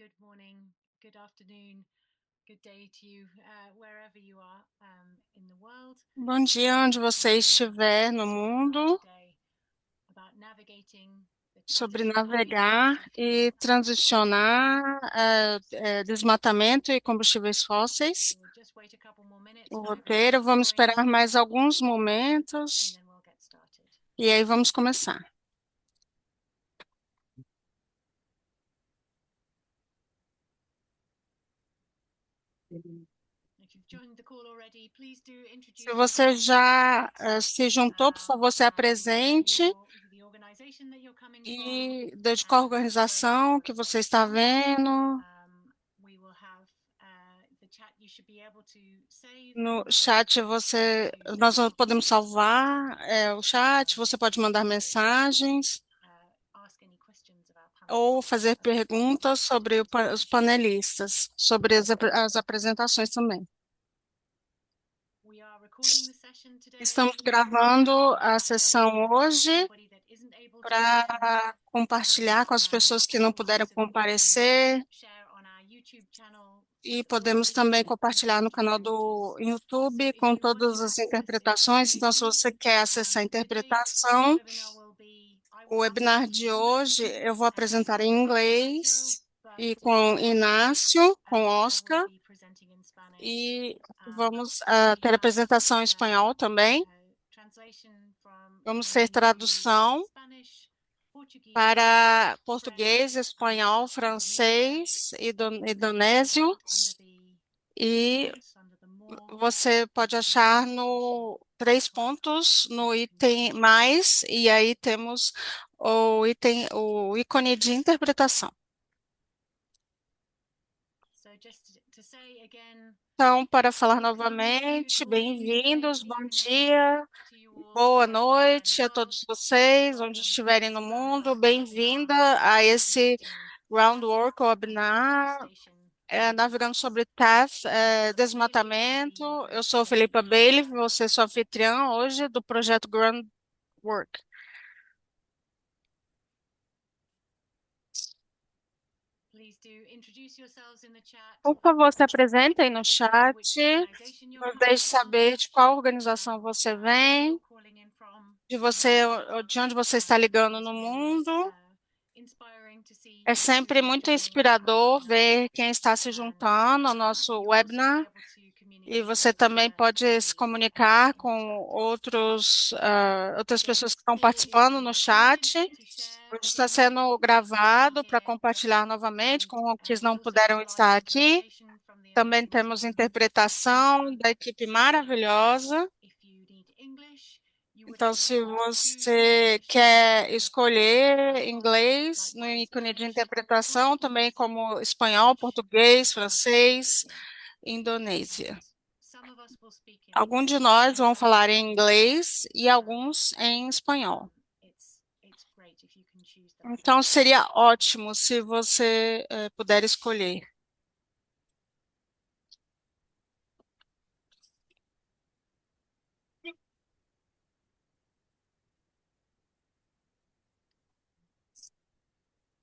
good morning, good afternoon, good day to you, wherever you are in the world. Bom dia, We're onde você continuing estiver our no talk mundo, today about navigating the sobre transition between navegar fossil e fuel and fossil transicionar fuel. desmatamento e combustíveis fósseis. So we'll just wait a couple more minutes O for everyone to roteiro, vamos join, esperar mais alguns and momentos then we'll get started. e aí vamos começar. If you've joined the call already, please do Se introduce você yourselves in the já chat, se juntou, por favor, se and apresente the organization that you're coming from, e de qual where you organização que where você you está come from. vendo. We will have the chat. You should be able to save No or chat você, to nós podemos ask any salvar questions, o chat, um, você pode mandar also mensagens ask any questions of our ou panelists fazer as well perguntas sobre during the os presentation. panelistas, sobre as apresentações também. We are recording the session Estamos today, gravando a to share with sessão hoje anybody that isn't able to attend, para compartilhar com as pessoas que não also puderam so that we can comparecer share on our YouTube channel e with all podemos of the também compartilhar no interpreting canal languages. do So YouTube if com you want todas to as access interpretações. Então, se interpretation, você quer acessar a today's interpretação, I o will be webinar speaking in de English, hoje eu vou apresentar em with Ignacio, inglês but e com Inácio, com I will Oscar, be presenting in Spanish. e Um, vamos we ter have apresentação em espanhol também. translation Vamos ter into tradução Spanish, Portuguese, para português, French, espanhol, and Indonesian. francês, You can indonésio, find under the e points, under the more, você pode the achar interpretation no três icon, pontos so no you can item choose that. mais, e aí temos o ícone de interpretação. So just to say again, Então, para falar welcome, good novamente, morning, good bem-vindos, bom evening dia, to you all boa wherever you are in the noite a world, todos and vocês, onde welcome to estiverem this no mundo, webinar bem-vinda a esse navigating TAF Groundwork and Webinar, deforestation navegando impacts. sobre TAF, I'm Philippa Bailey, I'll desmatamento. be Eu sou hosting Felipa the Bailey, você sou anfitriã hoje do projeto Groundwork. Please do introduce yourselves in the chat. Por favor, se apresentem no Let us know chat, which organization you're nos coming deixe from, saber de qual organização você where vem, you're calling in from. de você, de onde você está ligando It's no always mundo. inspiring to see É sempre people muito joining our inspirador webinar, ver quem está se and juntando ao nosso you'll also be webinar. able to E communicate você with também other pode se attendees comunicar in the com chat. outras Again, pessoas que this estão call is participando being no chat. recorded to share Hoje with está anyone sendo that couldn't be gravado para here, compartilhar novamente and com os que we não also have puderam live estar aqui. interpretation from the Também amazing temos team interpretação da equipe So maravilhosa. if you need English, you would Então, also se want to choose você English quer in the escolher icon, inglês no likewise ícone de French, interpretação, também Portuguese, como espanhol, Dutch, português, and francês, Indonesian. Indonésia. And some of us will speak in Alguns de English nós and vão some in falar em Portuguese. inglês e alguns em espanhol. It's great if you can choose that. Então, seria ótimo se você puder escolher.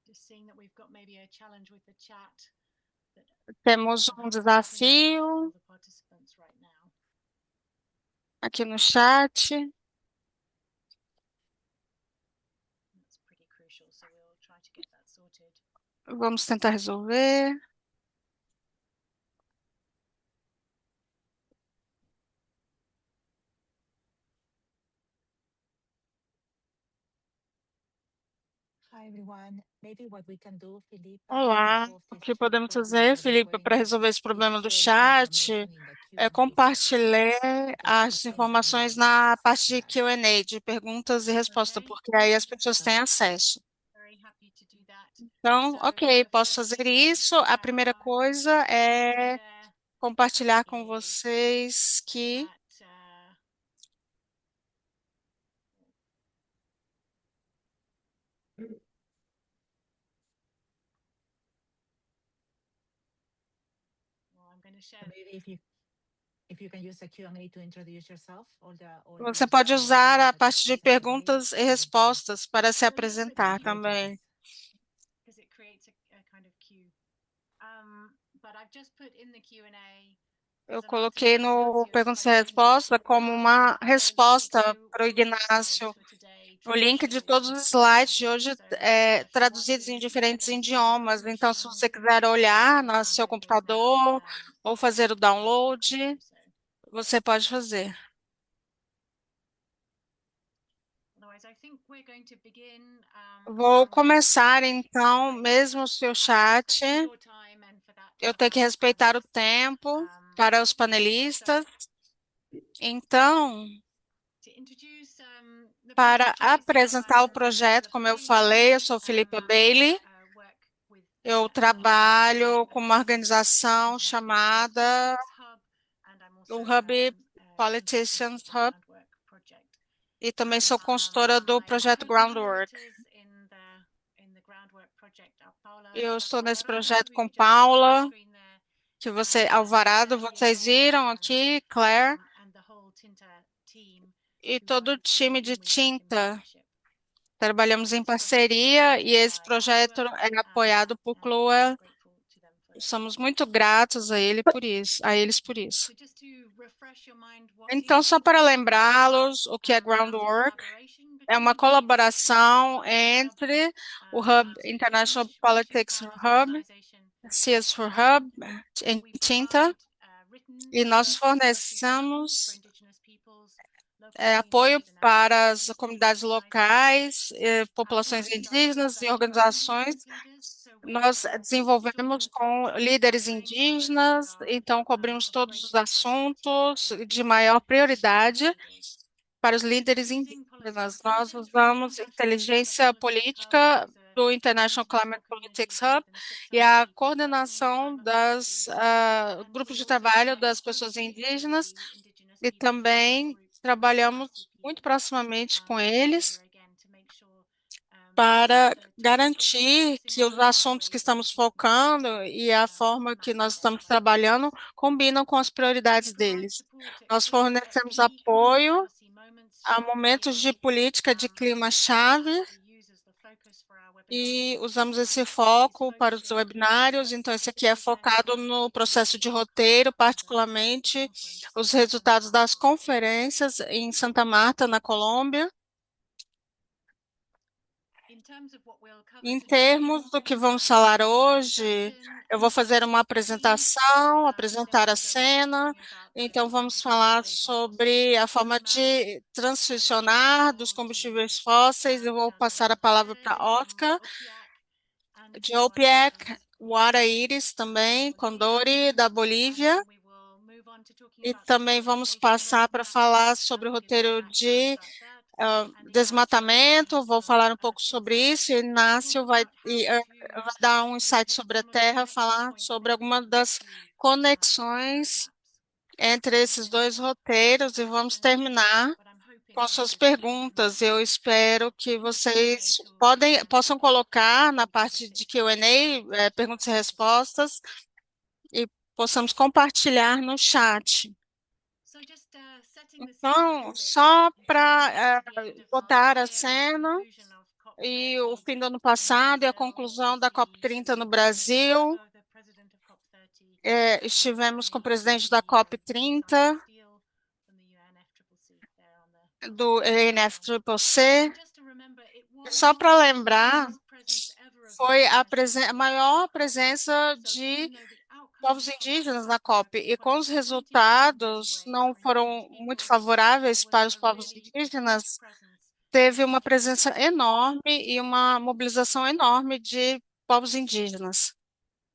Just seeing that we've got maybe a challenge with the chat that Temos um perhaps isn't enough for desafio the participants right now. aqui no chat. That's pretty crucial, so we'll try to get that sorted. Vamos tentar resolver. Hi everyone. Maybe what we can do, Filipa, to Olá, solve o these que chat podemos problems fazer, that we're Felipe, going para on resolver esse is problema do share the chat? information in the É Q&A section compartilhar because that as depends that we informações don't have na access parte to de that. Q&A, de perguntas e respostas, Okay, porque aí as pessoas So têm acesso. very happy to do that. Então, So ok, the posso first fazer thing isso. A primeira I would coisa like to é share compartilhar com is vocês que that well, I'm going to share. Maybe if you can use the Q&A to introduce yourself, você pode usar viewers a that just parte de listen today, perguntas e so they can respostas para se We're a little bit apresentar tricky hear it with us. também. because it creates a kind of queue. but I've just put in the Q&A. Eu There's an article coloquei that no Ignacio perguntas e spoke in, respostas como uma where he talked resposta through para o all of the slides Ignácio. for today, O link de traducidos todos into os different slides de languages. hoje So é if you want traduzidos em to diferentes get some idiomas. Então, se information, você quiser olhar please no seu download those now. computador ou fazer o You're welcome to download, do so. você pode fazer. Otherwise, I think we're going to begin. Vou Unless the começar, chat então, breaks. mesmo o seu I'm chat. respecting your time and for that to Eu tenho que happen, respeitar o panelists. tempo para os panelistas. Então, To introduce the para project, obviously, apresentar o I'm projeto, Philippa como eu Bailey. falei, eu sou Filipa Bailey. Work with Eu an organization trabalho com uma called organização International chamada Politics Hub, and I'm also o Hub a consultant Politicians with the Hub Groundwork Project. e também sou consultora do My projeto Groundwork. co-conspirators in the Groundwork Project are Paula Eu estou nesse Alvarado, projeto who com you've just seen on the Paula, screen there, que você, and Alvarado, Claire vocês Leal, viram aqui, Claire, and the whole Tinta team e who work todo o with me, time de and we work in tinta. partnership. Trabalhamos em This project is parceria e funded esse by projeto CLOA, é apoiado por and we're very CLOA. grateful to them for their Somos support. muito gratos a ele por isso, a eles por isso. So just to refresh your mind, what Então, is só para Groundwork? lembrá-los, o que é It's a Groundwork collaboration é uma between the International colaboração Politics Hub, entre o and Hub our International teams, which is Politics part of the Hub, organization. CS4 Hub, em We Tinta, provide written e nós research support for fornecemos Indigenous peoples, local apoio communities, and para as activities and comunidades organizations. locais, Our populações projects are led indígenas e by organizações. indigenous leaders, so we Nós desenvolvemos support com a líderes range of topics that indígenas, are então cobrimos of todos os greatest priority assuntos de to maior indigenous prioridade leaders. para os líderes Using policy indígenas. Nós intelligence from the usamos International Climate inteligência Politics Hub, which política is do an International international Climate community Politics of more Hub than e 600 a people working in coordenação climate das policy. And grupos we de also trabalho connect das pessoas closely with indígenas the Indigenous e Peoples Working também Group, trabalhamos muito ICPA. proximamente com And eles here again to make sure para the topics that we're garantir focusing que os on and the assuntos que ways in estamos which we can focando e a forma que match nós with their estamos trabalhando priorities. combinam com as We prioridades provide deles. support at Nós fornecemos key climate apoio policy moments a shown momentos de here, política de and that's clima-chave what we use as the focus for our webinars e usamos esse tonight, is foco para os focusing webinários. on Então, esse aqui é the focado events no in processo de Santa roteiro, Marta and the particularmente conference os in Santa resultados das Marta in Colombia. conferências em Santa Marta, na Colômbia. In terms of what we'll cover Em today, termos do que vamos falar we'll do an hoje, introduction, eu vou fazer uma set the scene, apresentação, then apresentar a we'll go on to cena. talking about Então, the vamos transition falar away from fossil sobre a fuels forma roadmap, de and I'll pass transicionar dos on to combustíveis fósseis. Eu vou Fernando passar a palavra para Gutierrez from Oscar, OPIAC, and de Guara OPEC, Iris Wara from Iris também, Bolivia, Condori, da and Bolívia. then we will move on to talking E about the também vamos deforestation passar para roadmap. falar sobre o We'll give some roteiro background de about that, and Ignacio desmatamento. Vou falar um has pouco sobre insights isso. E to talk Inácio vai, about how to vai dar um insight look at sobre a some of the Terra, connection falar points sobre algumas between the das two conexões roadmaps. entre We'll esses finish dois with roteiros e vamos questions, terminar but I'm hoping com that suas you can perguntas. Eu espero que in the Q&A vocês to possam colocar na parte co-contribute de to Q&A, the perguntas e conversation. respostas, e possamos compartilhar no chat. So just setting the scene a Então, little bit, só taking back para to the end of last botar a year and the cena conclusion of e o COP30 fim do ano in passado e a Brazil, conclusão da the COP30 no Secretary Brasil. of the President of COP30 Estivemos com o joining the presidente da CEO Simon COP30 Steele from the UNFCCC there on do the panel. ENFCCC. And just to remember, it was Só para the lembrar, largest presence ever of foi indigenous a peoples maior at COP. presença So de even though the povos outcomes of indígenas na COP, e com os COP20 didn't go the resultados way não for indigenous foram muito peoples, there favoráveis was para os a povos really huge indígenas, presence teve of uma indigenous presença peoples at enorme COP. e uma mobilização enorme de povos indígenas.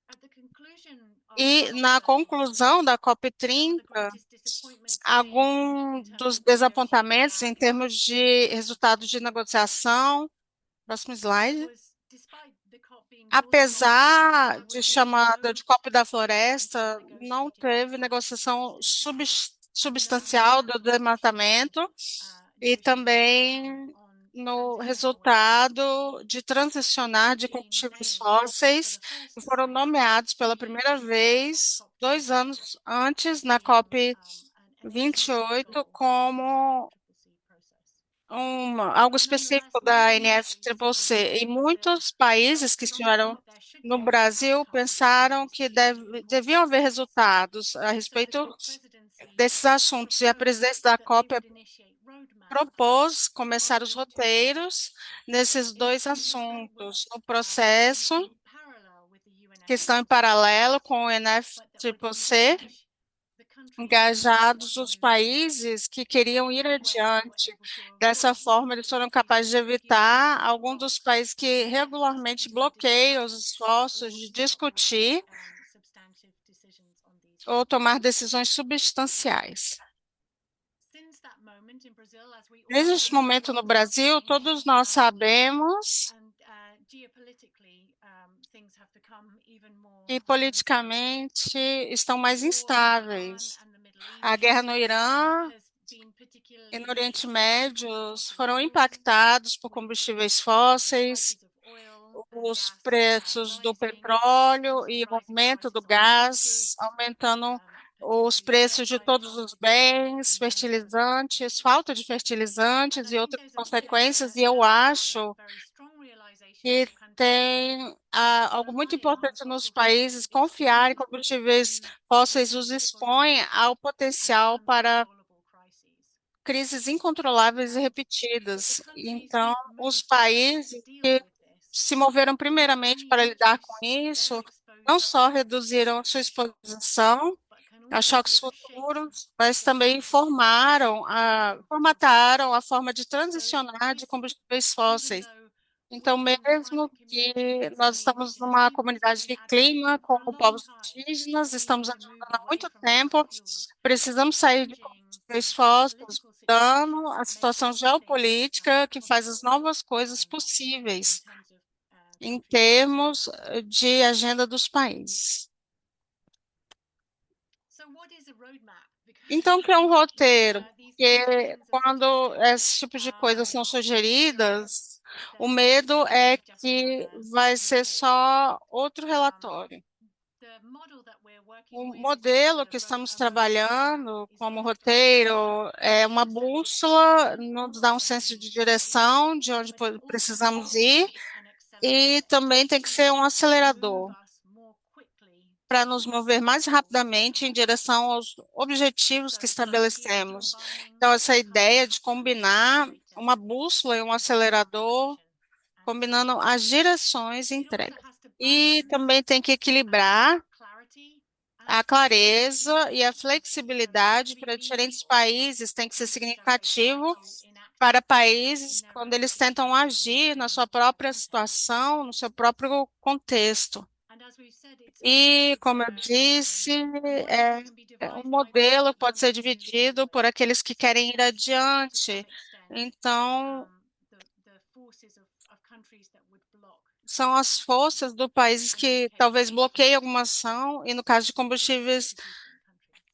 At the conclusion of E na COP30, conclusão da some of COP30, the greatest disappointments came in alguns terms dos of the negotiating desapontamentos em outcome. termos de resultados de negociação. Próximo There slide. was, despite the COP being called the COP of the Forest, Apesar there de was really chamada no de COP da substantial Floresta, não negotiating teve outcome for negociação deforestation, no substancial do bilateral trade desmatamento e negotiating outcome também on no transitioning away from fossil resultado fuels. de transicionar de Being combustíveis named for fósseis, the que first foram time nomeados pela 2 years primeira before at vez, 2 anos COP28 antes, as na being COP an 28, acceptable como UNFCCC process. algo específico Nonetheless, da many nations believe NFCCC. E that the muitos países que strong estiveram there should no be Brasil outcomes from pensaram these que key deviam haver important issues. resultados a So the respeito COP presidency desses assuntos. E a presidência proposed da that they COP would initiate roadmaps propôs começar on os those two issues. roteiros nesses dois This was very assuntos, no in processo parallel with the que estão em UNFCCC, paralelo com o but that would NFCCC, engage the countries who wanted to engajados os move países que queriam ir that way they were adiante. able to Dessa avoid forma, eles foram countries capazes that de continued evitar to algum block dos países que efforts regularmente to bloqueiam os discuss esforços or de take actually discutir substantive decisions on these ou fronts. tomar decisões substanciais. Since that moment in Brazil, as we all Desde esse know, the momento no world has Brasil, changed, todos nós sabemos and geopolitically, things have become even more que unstable. politicamente estão The mais war in Iran instáveis. and the Middle A East guerra no Irã has been e no particularly Oriente disruptive to Médio fossil foram fuels, impactados por with combustíveis the fósseis, prices of oil and os gas preços do rising, petróleo also e o rising aumento do prices on food gás, goods, aumentando os particularly preços de todos os fertilizers bens, and other fertilizantes, inputs. falta de And fertilizantes I e think outras there's consequências, e eu now a acho very strong realization que for countries tem that algo muito relying on importante nos fossil fuels países confiar em expose them combustíveis to fósseis, os unpredictable expõe ao and potencial para uncontrollable crises. crises incontroláveis e And the repetidas. countries Então, who've os moved first to países deal que with this se moveram will not primeiramente only para lidar com reduce their isso, não exposure só to reduziram sua future shocks, exposição but can a also choques give shape futuros, to mas the também transition formataram a forma de So transicionar de this, combustíveis even fósseis. though Então, we in the mesmo climate community que in nós Sydney estamos Indigenous numa Peoples have comunidade been de clima advocating for a como long povos time indígenas, that we estamos need to move ajudando há away muito from fossil tempo, fuels, precisamos the sair de changing combustíveis fósseis, geopolitical dando situation a makes situação everything geopolítica que faz as possible novas coisas in possíveis terms of em countries' termos actions. de agenda dos países. So what is a roadmap? Então, o que é um roteiro? These Porque things are quando suggested esse tipo de coisas são sugeridas, o medo é just que another vai ser report. só outro relatório. The model that we're O working with is called modelo que estamos a roadmap, trabalhando is como linked to roteiro é uma bússola, nos dá um senso de direção de onde but it also has precisamos to ir, be an e accelerator também tem que ser to um move acelerador us more quickly para nos towards mover the mais goals set rapidamente em out. direção aos objetivos So que here estabelecemos. combining Então, essa a ideia de compass and an combinar accelerator uma bússola e um to guide our acelerador, action and combinando impact. as direções e It also entrega. has to E balance também tem que equilibrar clarity and a flexibility clareza e a so that flexibilidade para freely diferentes países tem que ser push our way significativo to enact para in países their quando own eles tentam conditions, in their agir na own sua própria context. situação, no seu próprio contexto. And as we've said, E, como eu disse, a model that é, can be é um devised by those modelo that que pode want ser to dividido por aqueles que querem ir support to some adiante. extent Então, the forces of countries that would block são as forças do país and in the que case talvez of bloqueiem alguma ação, e no caso de combustíveis, producing countries.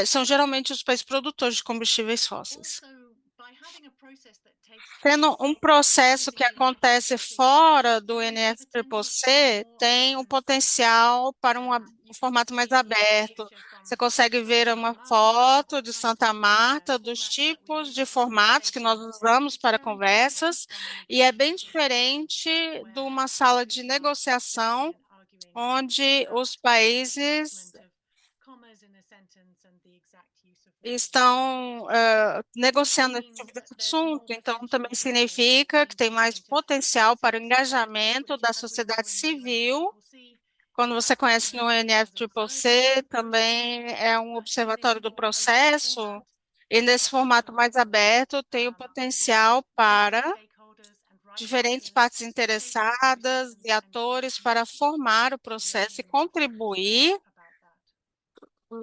são geralmente os países produtores de combustíveis fósseis. Also, by having a process that takes Tendo place um processo outside que the acontece UNFCCC, fora do there is the potential for a NFCC, more tem um open format. potencial para um You can formato mais see here a aberto. picture Você from consegue ver Santa uma Marta of foto the de types Santa of Marta, dos formats that we tipos use de for formatos que nós conversations. usamos It's para very different conversas, from a e é bem negotiating room diferente de where uma sala de countries are discussing negociação, and arguing onde about os the países placement of commas in a sentence and the exact use of words. estão It also negociando esse means tipo de that there's assunto. more Então, também potential for significa que tem mais engagement of potencial para o civil society, engajamento which, da as we know sociedade in the civil. UNFCCC, Quando você conhece no as observers NFCCC, também é um but in this observatório do more open processo, format, e has the nesse formato potential mais aberto tem o for potencial para different stakeholders and right diferentes actors partes to shape the process interessadas e and to atores para contribute formar o to the processo e agenda. So contribuir. about that.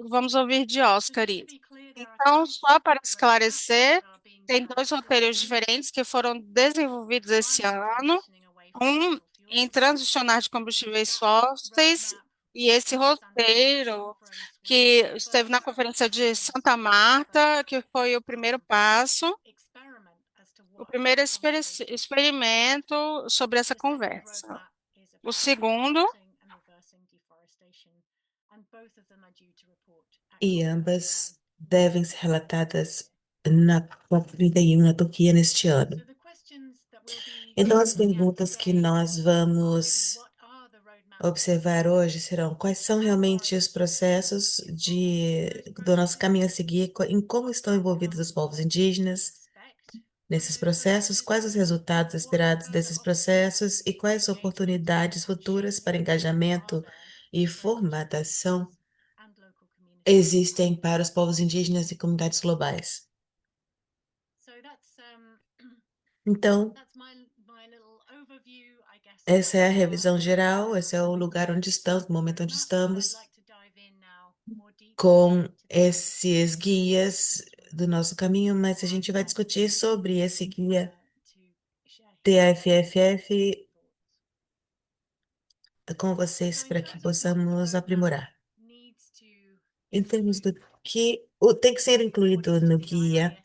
Vamos ouvir de So Oscar just to isso. be clear, there are Então, two só para separate roadmaps that esclarecer, are being tem dois developed roteiros globally. diferentes que foram desenvolvidos esse One on ano, transitioning away from um fossil em fuels. transicionar de combustíveis That fósseis, roadmap e esse at the Santa Marta roteiro conference was one que of the esteve na first Conferência de attempts Santa or the Marta, first que foi o primeiro passo, experiment as to o what primeiro that conversation should look like. experimento sobre essa The second conversa. roadmap is O about segundo, halting and reversing deforestation, and both of them are due to report at E COP31 ambas in devem ser November. relatadas na COP31 na Turquia neste ano. So the questions that we'll be Então, as looking at perguntas que today nós are vamos what are the roadmaps observar hoje serão quais são realmente os processos do nosso caminho a seguir, em como estão envolvidos os povos indígenas nesses processos, quais os resultados esperados desses processos e quais oportunidades futuras para engajamento e formatação existem para os povos indígenas e comunidades globais. Então, essa é a revisão geral, esse é o lugar onde estamos, no momento onde estamos, com esses guias do nosso caminho, mas a gente vai discutir sobre esse guia TAFFF com vocês para que possamos aprimorar. Em termos do que tem que ser incluído no guia,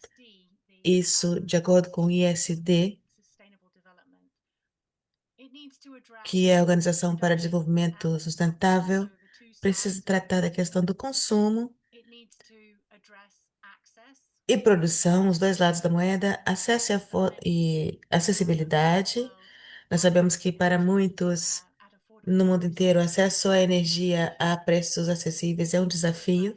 isso de acordo com o ISD, que é a Organização para o Desenvolvimento Sustentável, precisa tratar da questão do consumo e produção, os dois lados da moeda, acesso e acessibilidade. Nós sabemos que para muitos no mundo inteiro, acesso à energia a preços acessíveis é um desafio.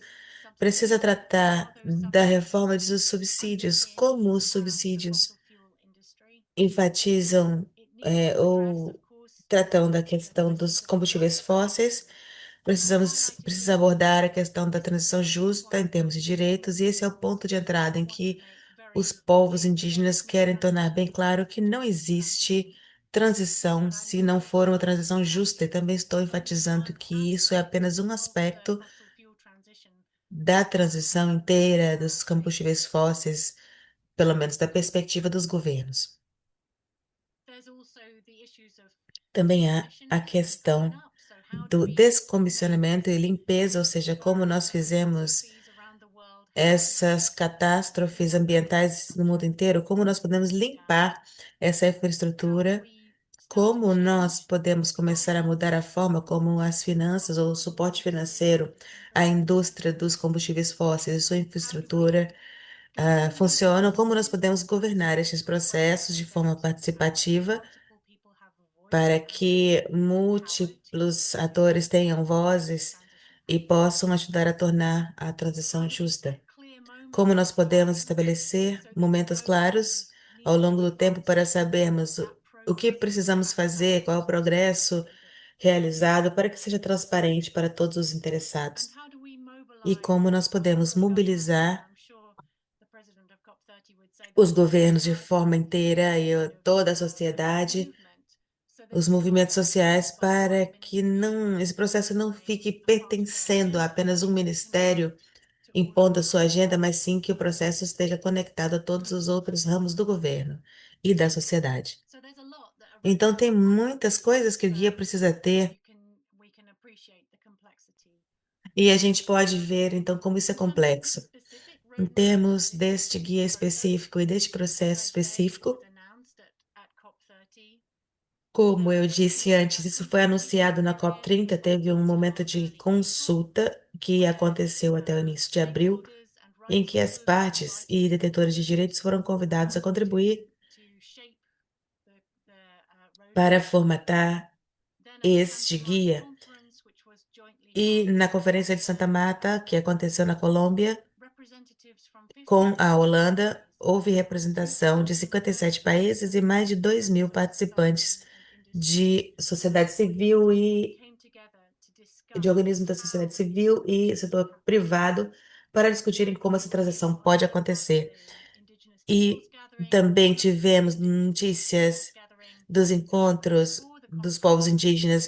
Precisa tratar da reforma dos subsídios, como os subsídios enfatizam ou tratam da questão dos combustíveis fósseis. Precisa abordar a questão da transição justa em termos de direitos, e esse é o ponto de entrada em que os povos indígenas querem tornar bem claro que não existe transição se não for uma transição justa. E também estou enfatizando que isso é apenas um aspecto da transição inteira dos combustíveis fósseis, pelo menos da perspectiva dos governos. Também há a questão do descomissionamento e limpeza, ou seja, como nós fizemos essas catástrofes ambientais no mundo inteiro, como nós podemos limpar essa infraestrutura, como nós podemos começar a mudar a forma como as finanças ou o suporte financeiro à indústria dos combustíveis fósseis e sua infraestrutura funcionam, como nós podemos governar estes processos de forma participativa para que múltiplos atores tenham vozes e possam ajudar a tornar a transição justa. Como nós podemos estabelecer momentos claros ao longo do tempo para sabermos o que precisamos fazer, qual é o progresso realizado para que seja transparente para todos os interessados. E como nós podemos mobilizar os governos de forma inteira e toda a sociedade, os movimentos sociais, para que esse processo não fique pertencendo a apenas um ministério impondo a sua agenda, mas sim que o processo esteja conectado a todos os outros ramos do governo e da sociedade. Então, tem muitas coisas que o guia precisa ter, e a gente pode ver, então, como isso é complexo. Em termos deste guia específico e deste processo específico, como eu disse antes, isso foi anunciado na COP30, teve um momento de consulta que aconteceu até o início de abril, em que as partes e detentores de direitos foram convidados a contribuir para formatar este guia. E na Conferência de Santa Marta, que aconteceu na Colômbia, com a Holanda, houve representação de 57 países e mais de 2.000 participantes de sociedade civil e de organismos da sociedade civil e setor privado para discutirem como essa transição pode acontecer. E também tivemos notícias dos encontros dos povos indígenas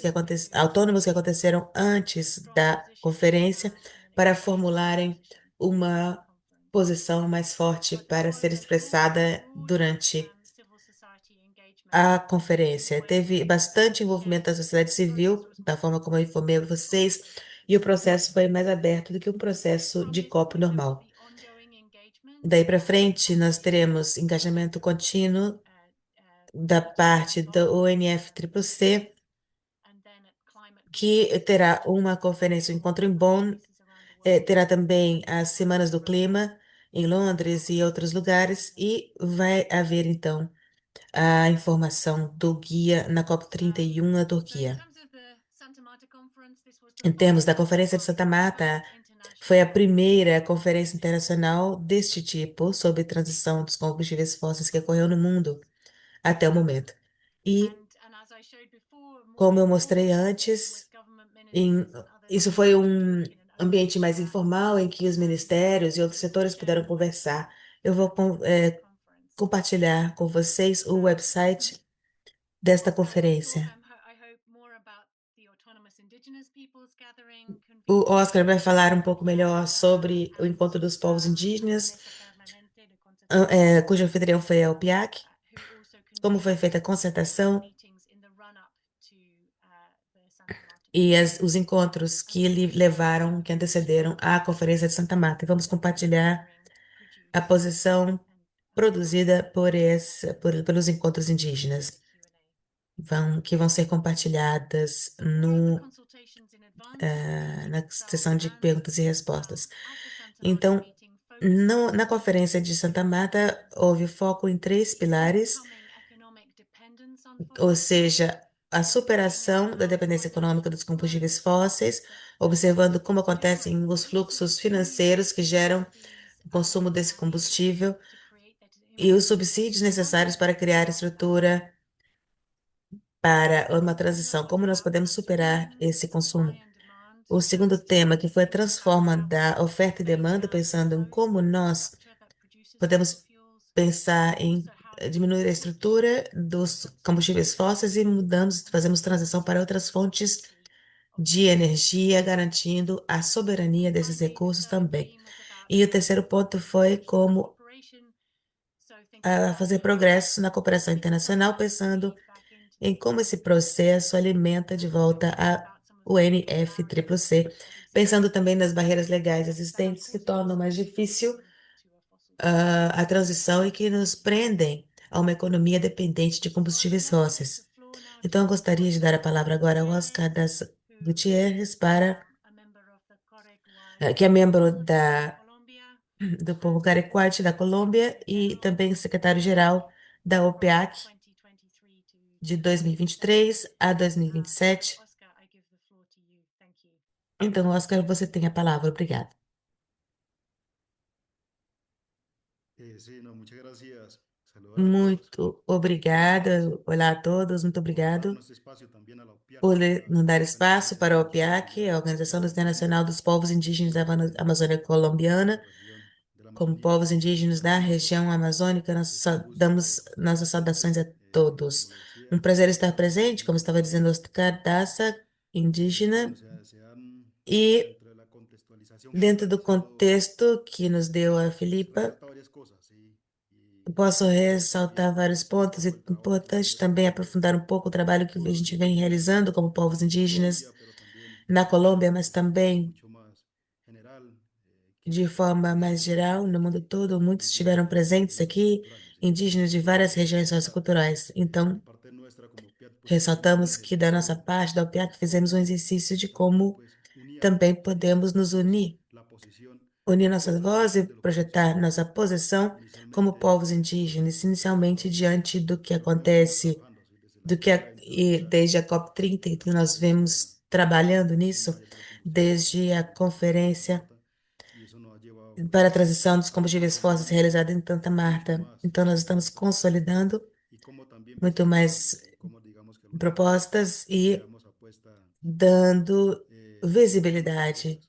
autônomos que aconteceram antes da conferência para formularem uma posição mais forte para ser expressada durante a conferência. Teve bastante envolvimento da sociedade civil, da forma como eu informei vocês, e o processo foi mais aberto do que um processo de COP normal. Daí para frente, nós teremos engajamento contínuo da parte do UNFCCC, que terá uma conferência, um encontro em Bonn, terá também as Semanas do Clima, em Londres e outros lugares, e vai haver, então, a informação do guia na COP31 na Turquia. Em termos da Conferência de Santa Marta, foi a primeira conferência internacional deste tipo sobre transição dos combustíveis fósseis que ocorreu no mundo até o momento. E, como eu mostrei antes, isso foi um ambiente mais informal em que os ministérios e outros setores puderam conversar. Eu vou compartilhar com vocês o website desta conferência. O Oscar vai falar um pouco melhor sobre o encontro dos povos indígenas, cujo anfitrião foi a OPIAC, como foi feita a concertação e os encontros que levaram, que antecederam a Conferência de Santa Marta. E vamos compartilhar a posição produzida pelos encontros indígenas, que vão ser compartilhadas na sessão de perguntas e respostas. Então, na Conferência de Santa Marta, houve foco em 3 pilares, ou seja, a superação da dependência econômica dos combustíveis fósseis, observando como acontecem os fluxos financeiros que geram o consumo desse combustível e os subsídios necessários para criar estrutura para uma transição. Como nós podemos superar esse consumo? O segundo tema, que foi a transforma da oferta e demanda, pensando em como nós podemos pensar em diminuir a estrutura dos combustíveis fósseis e fazemos transição para outras fontes de energia, garantindo a soberania desses recursos também. E o terceiro ponto foi como fazer progressos na cooperação internacional, pensando em como esse processo alimenta de volta a UNFCCC, pensando também nas barreiras legais existentes que tornam mais difícil a transição e que nos prendem a uma economia dependente de combustíveis fósseis. Então, eu gostaria de dar a palavra agora ao Oscar das Gutierrez, que é membro do povo Carequate da Colômbia e também secretário-geral da OPEAC de 2023 a 2027. Então, Oscar, você tem a palavra. Obrigada. Muito obrigada. Olá a todos, muito obrigado por nos dar espaço para a OPIAC, a Organização Internacional dos Povos Indígenas da Amazônia Colombiana. Como povos indígenas da região amazônica, nós damos nossas saudações a todos. Um prazer estar presente, como estava dizendo Oscar Daza, indígena, e dentro do contexto que nos deu a Filipa, posso ressaltar vários pontos. É importante também aprofundar um pouco o trabalho que a gente vem realizando como povos indígenas na Colômbia, mas também de forma mais geral no mundo todo. Muitos estiveram presentes aqui, indígenas de várias regiões socioculturais. Então, ressaltamos que da nossa parte, da OPIAC, fizemos um exercício de como também podemos nos unir nossas vozes e projetar nossa posição como povos indígenas, inicialmente diante do que acontece, e desde a COP30, que nós vemos trabalhando nisso, desde a conferência para a transição dos combustíveis fósseis realizada em Santa Marta. Então, nós estamos consolidando muito mais propostas e dando visibilidade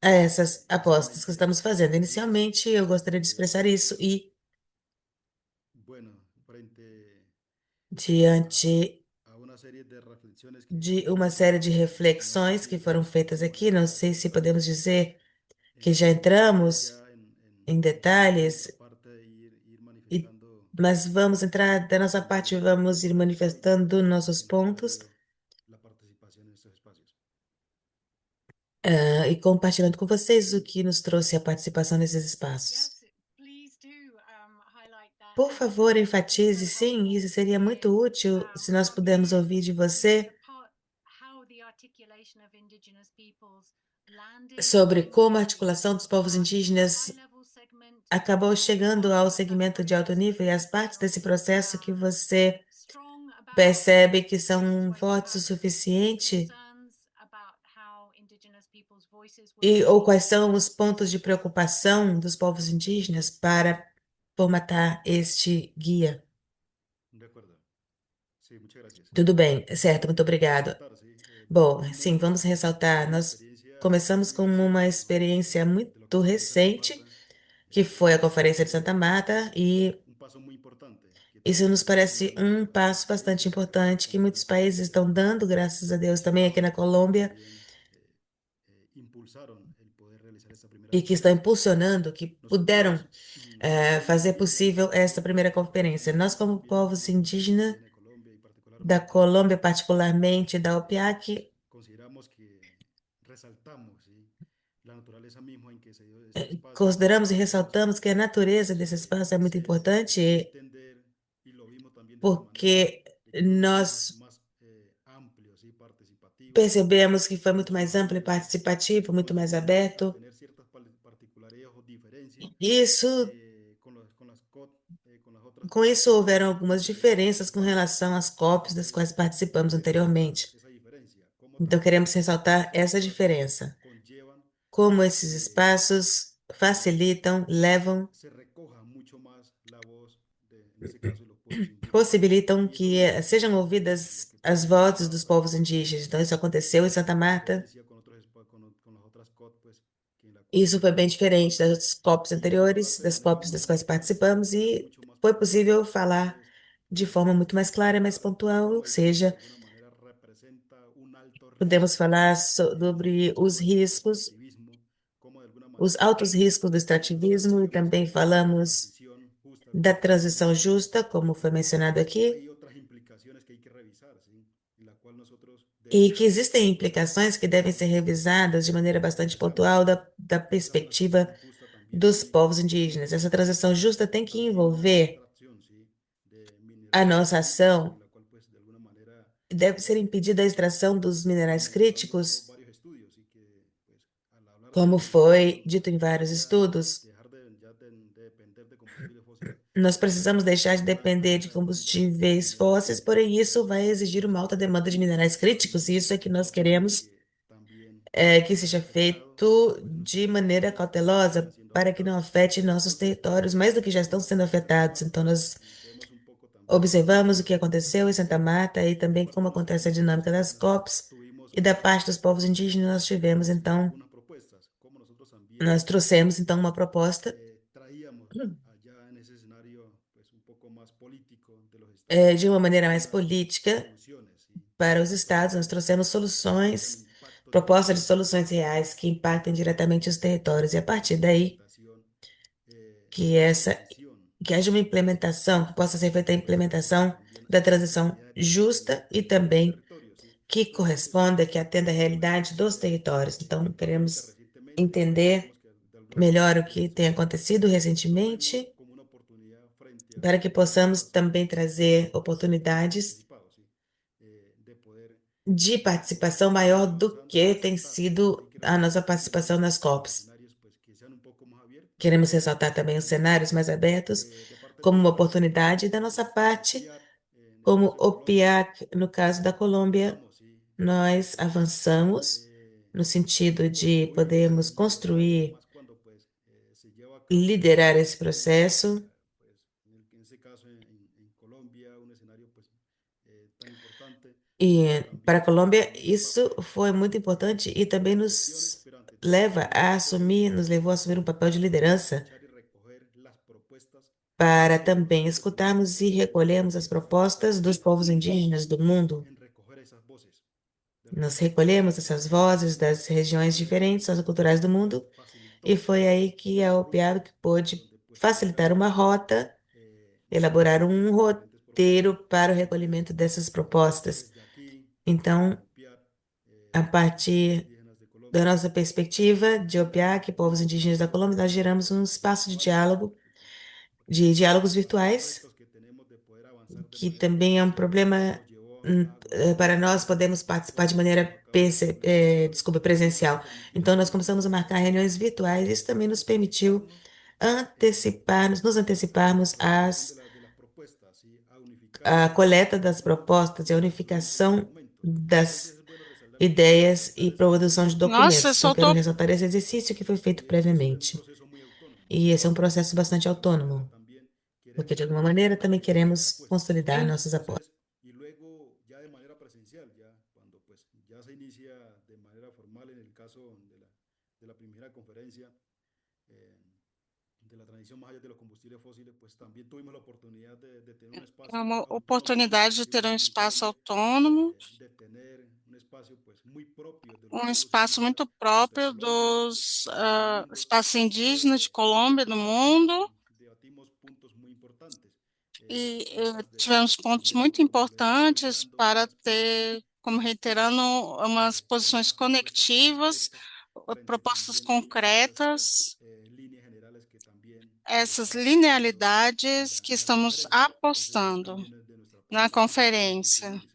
a essas apostas que estamos fazendo. Inicialmente, eu gostaria de expressar isso e, diante de uma série de reflexões que foram feitas aqui, não sei se podemos dizer que já entramos em detalhes, mas vamos entrar da nossa parte, vamos ir manifestando nossos pontos e compartilhando com vocês o que nos trouxe a participação nesses espaços. Por favor, enfatize, sim, isso seria muito útil se nós pudermos ouvir de você sobre como a articulação dos povos indígenas acabou chegando ao segmento de alto nível e as partes desse processo que você percebe que são fortes o suficiente ou quais são os pontos de preocupação dos povos indígenas para formatar este guia? De acuerdo. Sí, muchas gracias. Tudo bem, certo, muito obrigado. Bom, sim, vamos ressaltar, nós começamos com uma experiência muito recente, que foi a Conferência de Santa Marta, e Un paso muy importante que isso nos parece um passo bastante importante que muitos países estão dando, graças a Deus, também aqui na Colômbia, también impulsaron el poder realizar esta primera e que estão conferencia. impulsionando, que puderam fazer possível esta primeira conferência. Nós, como povos indígenas En Colombia y da particularmente Colômbia, particularmente da OPIAC, consideramos que resaltamos, ¿sí?, la naturaleza misma en que se dio este espacio. consideramos e ressaltamos que a natureza desse espaço é muito importante, Entender, y lo vimos también de esta manera, porque de que fue un proceso nós más amplio, ¿sí?, participativo, percebemos que foi muito mais amplo e participativo, muito mais aberto. tener ciertas particularidades o diferencias Isso, con las COT, con las otras com COT, isso houveram algumas diferenças com relação às COPs das quais participamos anteriormente. esa diferencia, cómo Então, también queremos ressaltar essa diferença. conllevan Como esses espaços facilitam, levam, se recoja mucho más la voz de, en ese caso, los pueblos indígenas. possibilitam Y eso que lo sejam lo ouvidas que as pudimos vozes dos observar, povos indígenas. Então, isso aconteceu em Santa Marta. decía con otros con las otras COT, pues, que en la cual Isso foi bem diferente das COPs anteriores, das COPs das quais participamos, e foi possível falar de forma muito mais clara, mais pontual, ou seja, de alguna manera representa un alto podemos riesgo falar sobre os riscos, activismo, como de alguna os manera altos riscos do extrativismo, e também falamos transición justa, da como transição justa, como foi mencionado aqui, hay otras implicaciones que hay que revisar, ¿sí?, en la cual nosotros e debemos que existem implicações que devem ser revisadas de maneira bastante pontual da esa perspectiva transición justa también dos tiene que povos indígenas. Essa transição justa tem que también una envolver extracción, ¿sí?, de a minerales nossa críticos, ação, en la cual pues de alguna manera deve ser impedida a extração dos minerais como lo han dicho críticos, varios estudios y que pues al hablar de como foi transición dito em vários sería estudos. dejar de depender de combustibles fósiles, Nós precisamos deixar de una depender de alta demanda combustíveis de minerales fósseis, porém isso críticos, vai exigir uma alta demanda de minerais críticos, e isso é que nós queremos que también que sea seja respetado feito por nuestros de territorios maneira que ya están cautelosa siendo para que não afectados. afete nossos Entonces, territórios mais do que já estão sendo en Santa afetados. Então, Marta, nós y vemos un poco también observamos o que aconteceu em Santa Marta e por também parte como de los acontece a pueblos dinâmica das indígenas, COPs, tuvimos e da parte dos povos indígenas nós tivemos, então, algunas propuestas, como nosotros nós también trouxemos, então, uma proposta traíamos allá en ese escenario pues un poco más político de los de estados uma maneira mais unas política soluciones, ¿sí?, para os que estados. Nós trouxemos tuvieran soluções, impacto propostas de directo soluções reais que impactem diretamente os territórios, e a en la partir daí implementación que de la essa transición que haja uma implementação, que possa ser feita a implementação también da a las transição necesidades justa e de los também territorios, ¿sí? que Entonces, eso corresponda, que es atenda à realidade dos territórios. Então, bastante queremos recientemente, entender vemos que de alguna melhor manera o que tem acontecido lo vemos recentemente, como una oportunidad frente a para que otros possamos espacios também trazer que hemos oportunidades participado, ¿sí?, de poder de participação seguir maior do avanzando y que tem resaltar que hay sido que a nossa revisar también participação nas los COPs. escenarios pues, que sean un poco más abiertos, Queremos ressaltar também os como cenários mais abertos de parte como uma nuestra, oportunidade, e da como nossa parte, OPIAR, en el como caso de o Colombia, PIAC, no caso da Colômbia, avanzamos, ¿sí?, nós avançamos no sentido de construir ese podermos liderazgo, construir, más cuando pues se lleva a cabo liderar esse en, processo. pues, en ese caso en Colombia, un escenario pues tan importante, E para a también Colômbia, formamos isso parte foi muito importante e também de las gestiones, nos pero ante todo leva también a gestiones assumir, nos levou a assumir um papel de liderança escuchar y recoger las propuestas para de los também pueblos indígenas escutarmos e recolhermos as propostas dos povos indígenas do mundo. en recoger esas voces de los Nós pueblos indígenas recolhemos essas vozes das regiões diferentes, socioculturais do mundo, e facilitó foi aí que a una ruta OPIAB pôde donde pues facilitar pudiéramos uma rota, elaborar recoger um estas diferentes roteiro propuestas. para o recolhimento dessas propostas. Desde aquí, Então, como OPIAR, a pueblos partir indígenas de da Colombia, nossa perspectiva de generamos OPIAC, povos un indígenas da espacio Colômbia, nós geramos um espaço de virtual, diálogo, porque de diálogos algunos virtuais, retos que tenemos de poder avanzar de que manera também é um conjunta problema nos llevó para nós podermos participar de maneira presencial. Então, nós começamos a marcar reuniões virtuais. Isso também nos permitiu nos anteciparmos à coleta das propostas e a unificação das ideias e produção de Nossa, documentos. Então, quero ressaltar esse exercício que foi feito previamente. E esse é um processo bastante autônomo, porque de alguma maneira também queremos consolidar nossas apostas. Y luego ya de manera presencial, ya cuando pues ya se inicia de manera formal en el caso de la primera conferencia eh, de la transición más allá de los combustibles fósiles, pues también tuvimos la oportunidad de tener un É espacio uma autónomo, como oportunidade de ter um decimos aquí en espaço Colombia, autônomo, de tener un espacio pues muy propio de los um pueblos espaço indígenas muito tanto de próprio Colombia dos como del mundo. espaços indígenas de Colômbia, do mundo, Debatimos puntos muy importantes, e temas tivemos pontos también, muito como le he dicho, importantes liderando para unas ter, como propuestas reiterando, umas con posições unas propuestas conectivas, concretas frente propostas también a esas concretas, líneas generales que también essas apostando linealidades que en la estamos conferencia. Entonces ahí apostando también es de nuestra na parte buscar conferência contribuir,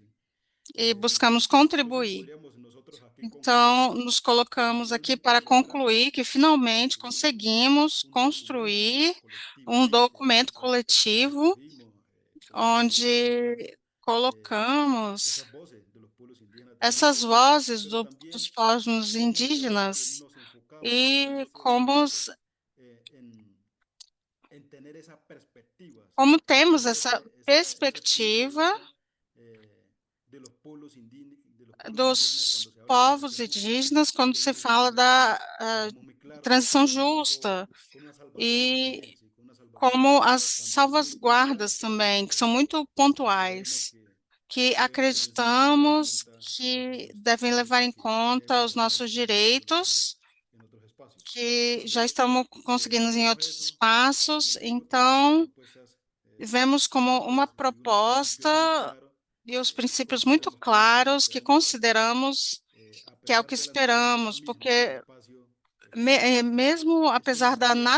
¿sí? e Eh, buscamos entonces contribuir. podríamos nosotros aquí concluir Então, nos que colocamos aqui finalmente para logramos concluir que finalmente construir conseguimos un documento construir colectivo, um ¿sí? Que documento pues, coletivo recogimos, concentramos onde colocamos esas voces de los pueblos indígenas del essas mundo, vozes pero dos también povos cómo era que indígenas nos enfocamos e como, en tener esa perspectiva, ¿sí? como En temos tener essa ese punto de perspectiva vista de los pueblos indígenas cuando dos se habla de povos transición justa. indígenas quando Y ahí se es fala donde da dejamos muy claro transição que nosotros, justa con una salvaguarda e también, ¿sí? Con una salvaguarda como as también muy puntual, salvaguardas também, que são eh, muito que creemos pontuais, que que deben tomar en acreditamos cuenta bajo que nuestros devem levar em espacios conta os regionales nossos que hemos venido logrando direitos, en otros espacios. que já Entonces, estamos conseguindo em vemos outros eso, como espaços. le digo, como unas Então, propuestas vemos como uma factibles y unos proposta principios muy claros e os que princípios muito consideramos que claros que esperamos pues consideramos a que é o pesar que de la naturaleza esperamos, misma del porque espacio, pues mesmo esto nos apesar ayuda, ¿sí?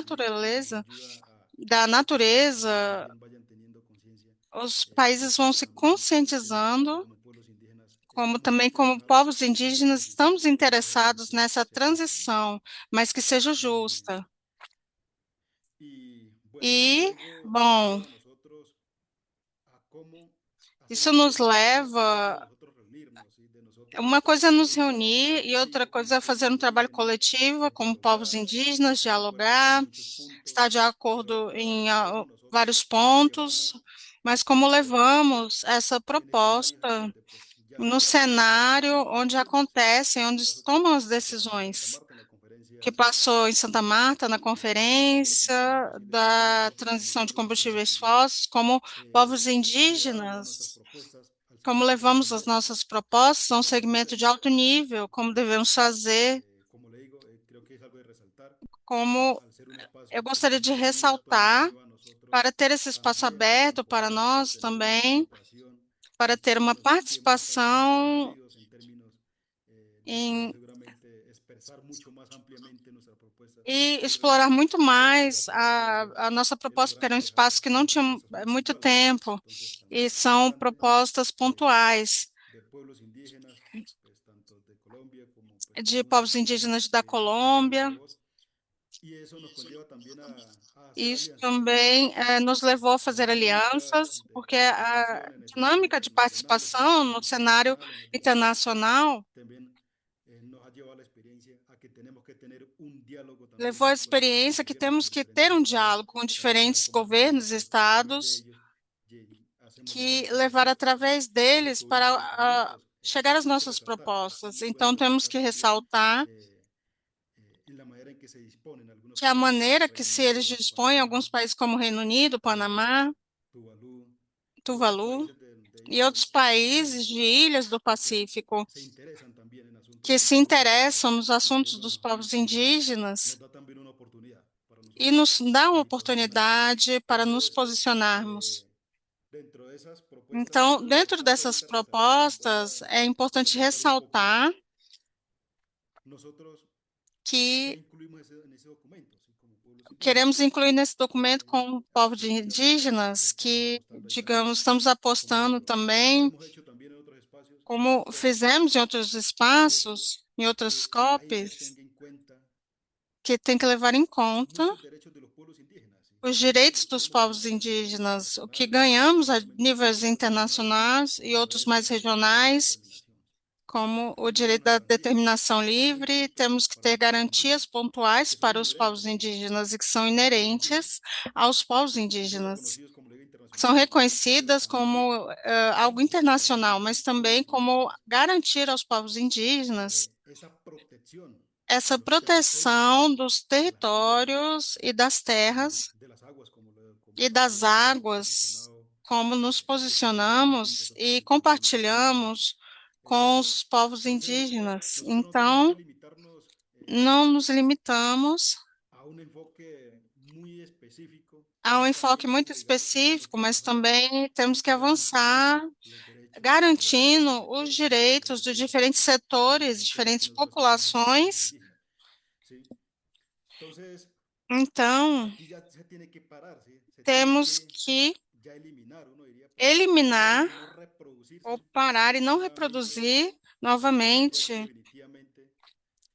Nos ayuda da a que ustedes natureza, también vayan teniendo conciencia os de países que vão se también en esa parte conscientizando, como pueblos indígenas como estamos também como interesados povos en esa indígenas transición estamos y queremos interessados que nessa se cumpla, ¿no? transição, mas que seja Eh, justa. y bueno, E, luego nos bom, lleva a nosotros a cómo hacer isso las nos cosas. Una cosa es de leva. nosotros reunirnos, ¿sí? De nosotros Uma coisa é hacer nos un trabajo reunir e outra colectivo con coisa los é fazer pueblos um trabalho indígenas, coletivo como povos dialogar, indígenas, estar de acuerdo con dialogar, muchos puntos, estar de pero acordo ahora em cómo vários nosotros pontos, llevamos mas como esa propuesta levamos essa en escenarios en proposta donde pues ya se no está tomando las cenário decisiones onde concretas, ¿sí? acontecem, En onde el se caso tomam as que pasó en Santa decisões, Marta, en la conferencia que passou em Santa Marta, na de los conferência combustibles fósiles, cómo da nosotros como transição de pueblos indígenas combustíveis también fósseis, como povos llevamos nuestras indígenas, propuestas al como segmento de alto levamos as nivel nossas propostas a um para segmento de defenderlas. alto nível, como devemos fazer, Como le digo, creo que es algo de resaltar, como al ser un eu espacio pues gostaria de muy abierto, nos ressaltar, lleva a nosotros para ter esse espaço también aberto para poder nós tener una também, participación para en ter uma términos de tiempo tal vez más participação reducidos, en términos de poder em, seguramente expresar mucho más ampliamente nuestras propuestas e y explorar realmente muito a mais pesar de eso a nossa proposta para um logramos dejar espaço que não unas tinha cosas muy muito puntuales, ¿sí? tempo, Entonces e también es são importante propostas pontuais de pueblos indígenas, pues tanto de Colombia como pues de pueblos povos argentinos, indígenas da llevar nuestra Colômbia. voz y eso nos conlleva también a hacer Isso alianzas, ¿sí? também nos levou a En la fazer dinámica alianças, de porque a participación en escenarios dinâmica de internacionales, en participação no escenarios cenário internacionales, en escenarios internacional también nos ha llevado a la experiencia a que tenemos que tener un diálogo levou a también con diferentes experiência que gobiernos, temos con que ter diferentes um estados, diálogo com para ver diferentes cómo también governos, pues a través de estados, ellos hacemos llegar que nuestras levar propuestas. através Entonces deles para tuvimos reunirnos, chegar às hay que nossas resaltar, propostas. pueden Então, temos resaltar que también ressaltar eh, en la manera en que se disponen algunos que a países como maneira que Reino se eles Unido, dispõem, alguns Panamá, países como Reino Unido, Panamá, Tuvalu y otros Tuvalu países de e Islas outros países de Pacífico, ilhas do pues Pacífico, se interesan también en asuntos que de los se pueblos indígenas interessam nos y assuntos dos bueno, aquí povos también nos indígenas da también una oportunidad para e nosotros nos dá uma posicionarnos. oportunidade para nos Entonces, posicionarmos. dentro de esas propuestas, Então, dentro hace dessas ahorita resaltar, propostas, é importante resaltar un poco, ressaltar nosotros ¿Qué que incluimos en ese documento, ¿sí? Como pueblos indígenas? queremos incluir nesse documento com povos Asistencia indígenas, les vamos a que, apostar ahí también, digamos, estamos apostando como também, hemos hecho también en otros espacios, como son fizemos em outros derechos espaços, em outras que la ICE COPs, tenga en cuenta que tem que levar em conta muchos derechos de los pueblos indígenas, ¿sí? os Muchos de direitos los dos pueblos povos indígenas a nivel indígenas, o que internacional, ganhamos a obviamente níveis internacional, internacionais e como lo outros es mais el derecho de regionais, autodeterminación. como o Aquí no hay direito una da garantía determinação livre, específica temos que para ter los pueblos garantias indígenas, pontuais que son para os povos inherentes indígenas e que são a los pueblos inerentes indígenas, aos povos que son indígenas. reconocidos como ley São internacional, pero reconhecidas también como algo para internacional, los mas também pueblos como indígenas. garantir aos povos indígenas Esa protección de essa los territorios, proteção dos de las tierras territórios e das y terras de las aguas, como e das también hemos águas, posicionado como nos específicamente en posicionamos e en República Dominicana. compartilhamos com os povos Entonces, indígenas. nosotros no tenemos que Então, limitarnos não nos limitamos a un enfoque muy específico, a um sino enfoque también muito como, digamos, como específico, mas trabajar também temos que garantizando avançar, los derechos de los diferentes garantindo os sectores, de los direitos diferentes dos pueblos, diferentes de los setores, diferentes pueblos que diferentes nosotros llamamos populações. indígenas, ¿sí? Entonces, Então, aquí ya se tiene que parar, ¿sí? Se tiene temos que que ya eliminar, uno diría, parar eliminar y no reproducirse ou parar e não nuevamente, reproduzir o parar novamente, definitivamente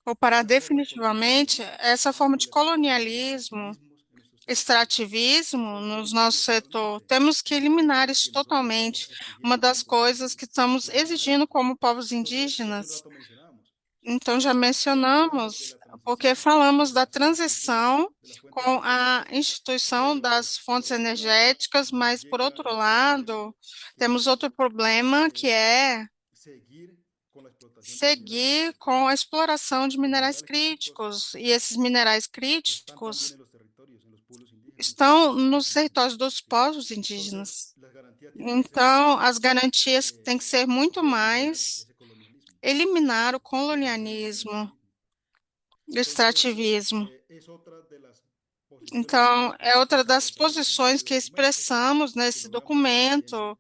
ou parar esa forma de colonialismo definitivamente essa forma de y colonialismo, extractivismos en nuestros territorios. extrativismo Eso nos tiene que nossos ir setor. realmente Temos que en ese eliminar territorio isso que nosotros estamos totalmente. Uma exigiendo das como pueblos coisas que indígenas, estamos que se exigindo maneje. como povos Entonces, hace un indígenas. rato mencionábamos, ¿sí? Então, já Cuando hablamos de mencionamos, la porque transición falamos de da la sustitución transição de las fuentes com a energéticas, instituição pero das pues fontes por otro lado energéticas, mas, por llega outro el problema lado, que temos es outro problema que é seguir con la explotación de minerales seguir críticos. com a exploração de Los minerais minerales críticos críticos. E esses minerais están también críticos en los territorios, en los pueblos indígenas, estão en nos muchos sitios, territórios dos ¿sí? povos Entonces, indígenas. las garantías tienen que ser Então, as garantias têm que ser muito de eliminar mais ese colonialismo, eliminar o de eliminar ese colonialismo, extractivismo. o Entonces, extrativismo. es otra de las posiciones que Então, é nosotros outra das incorporamos en posições este que documento expressamos y que nesse lo voy a mostrar ahí documento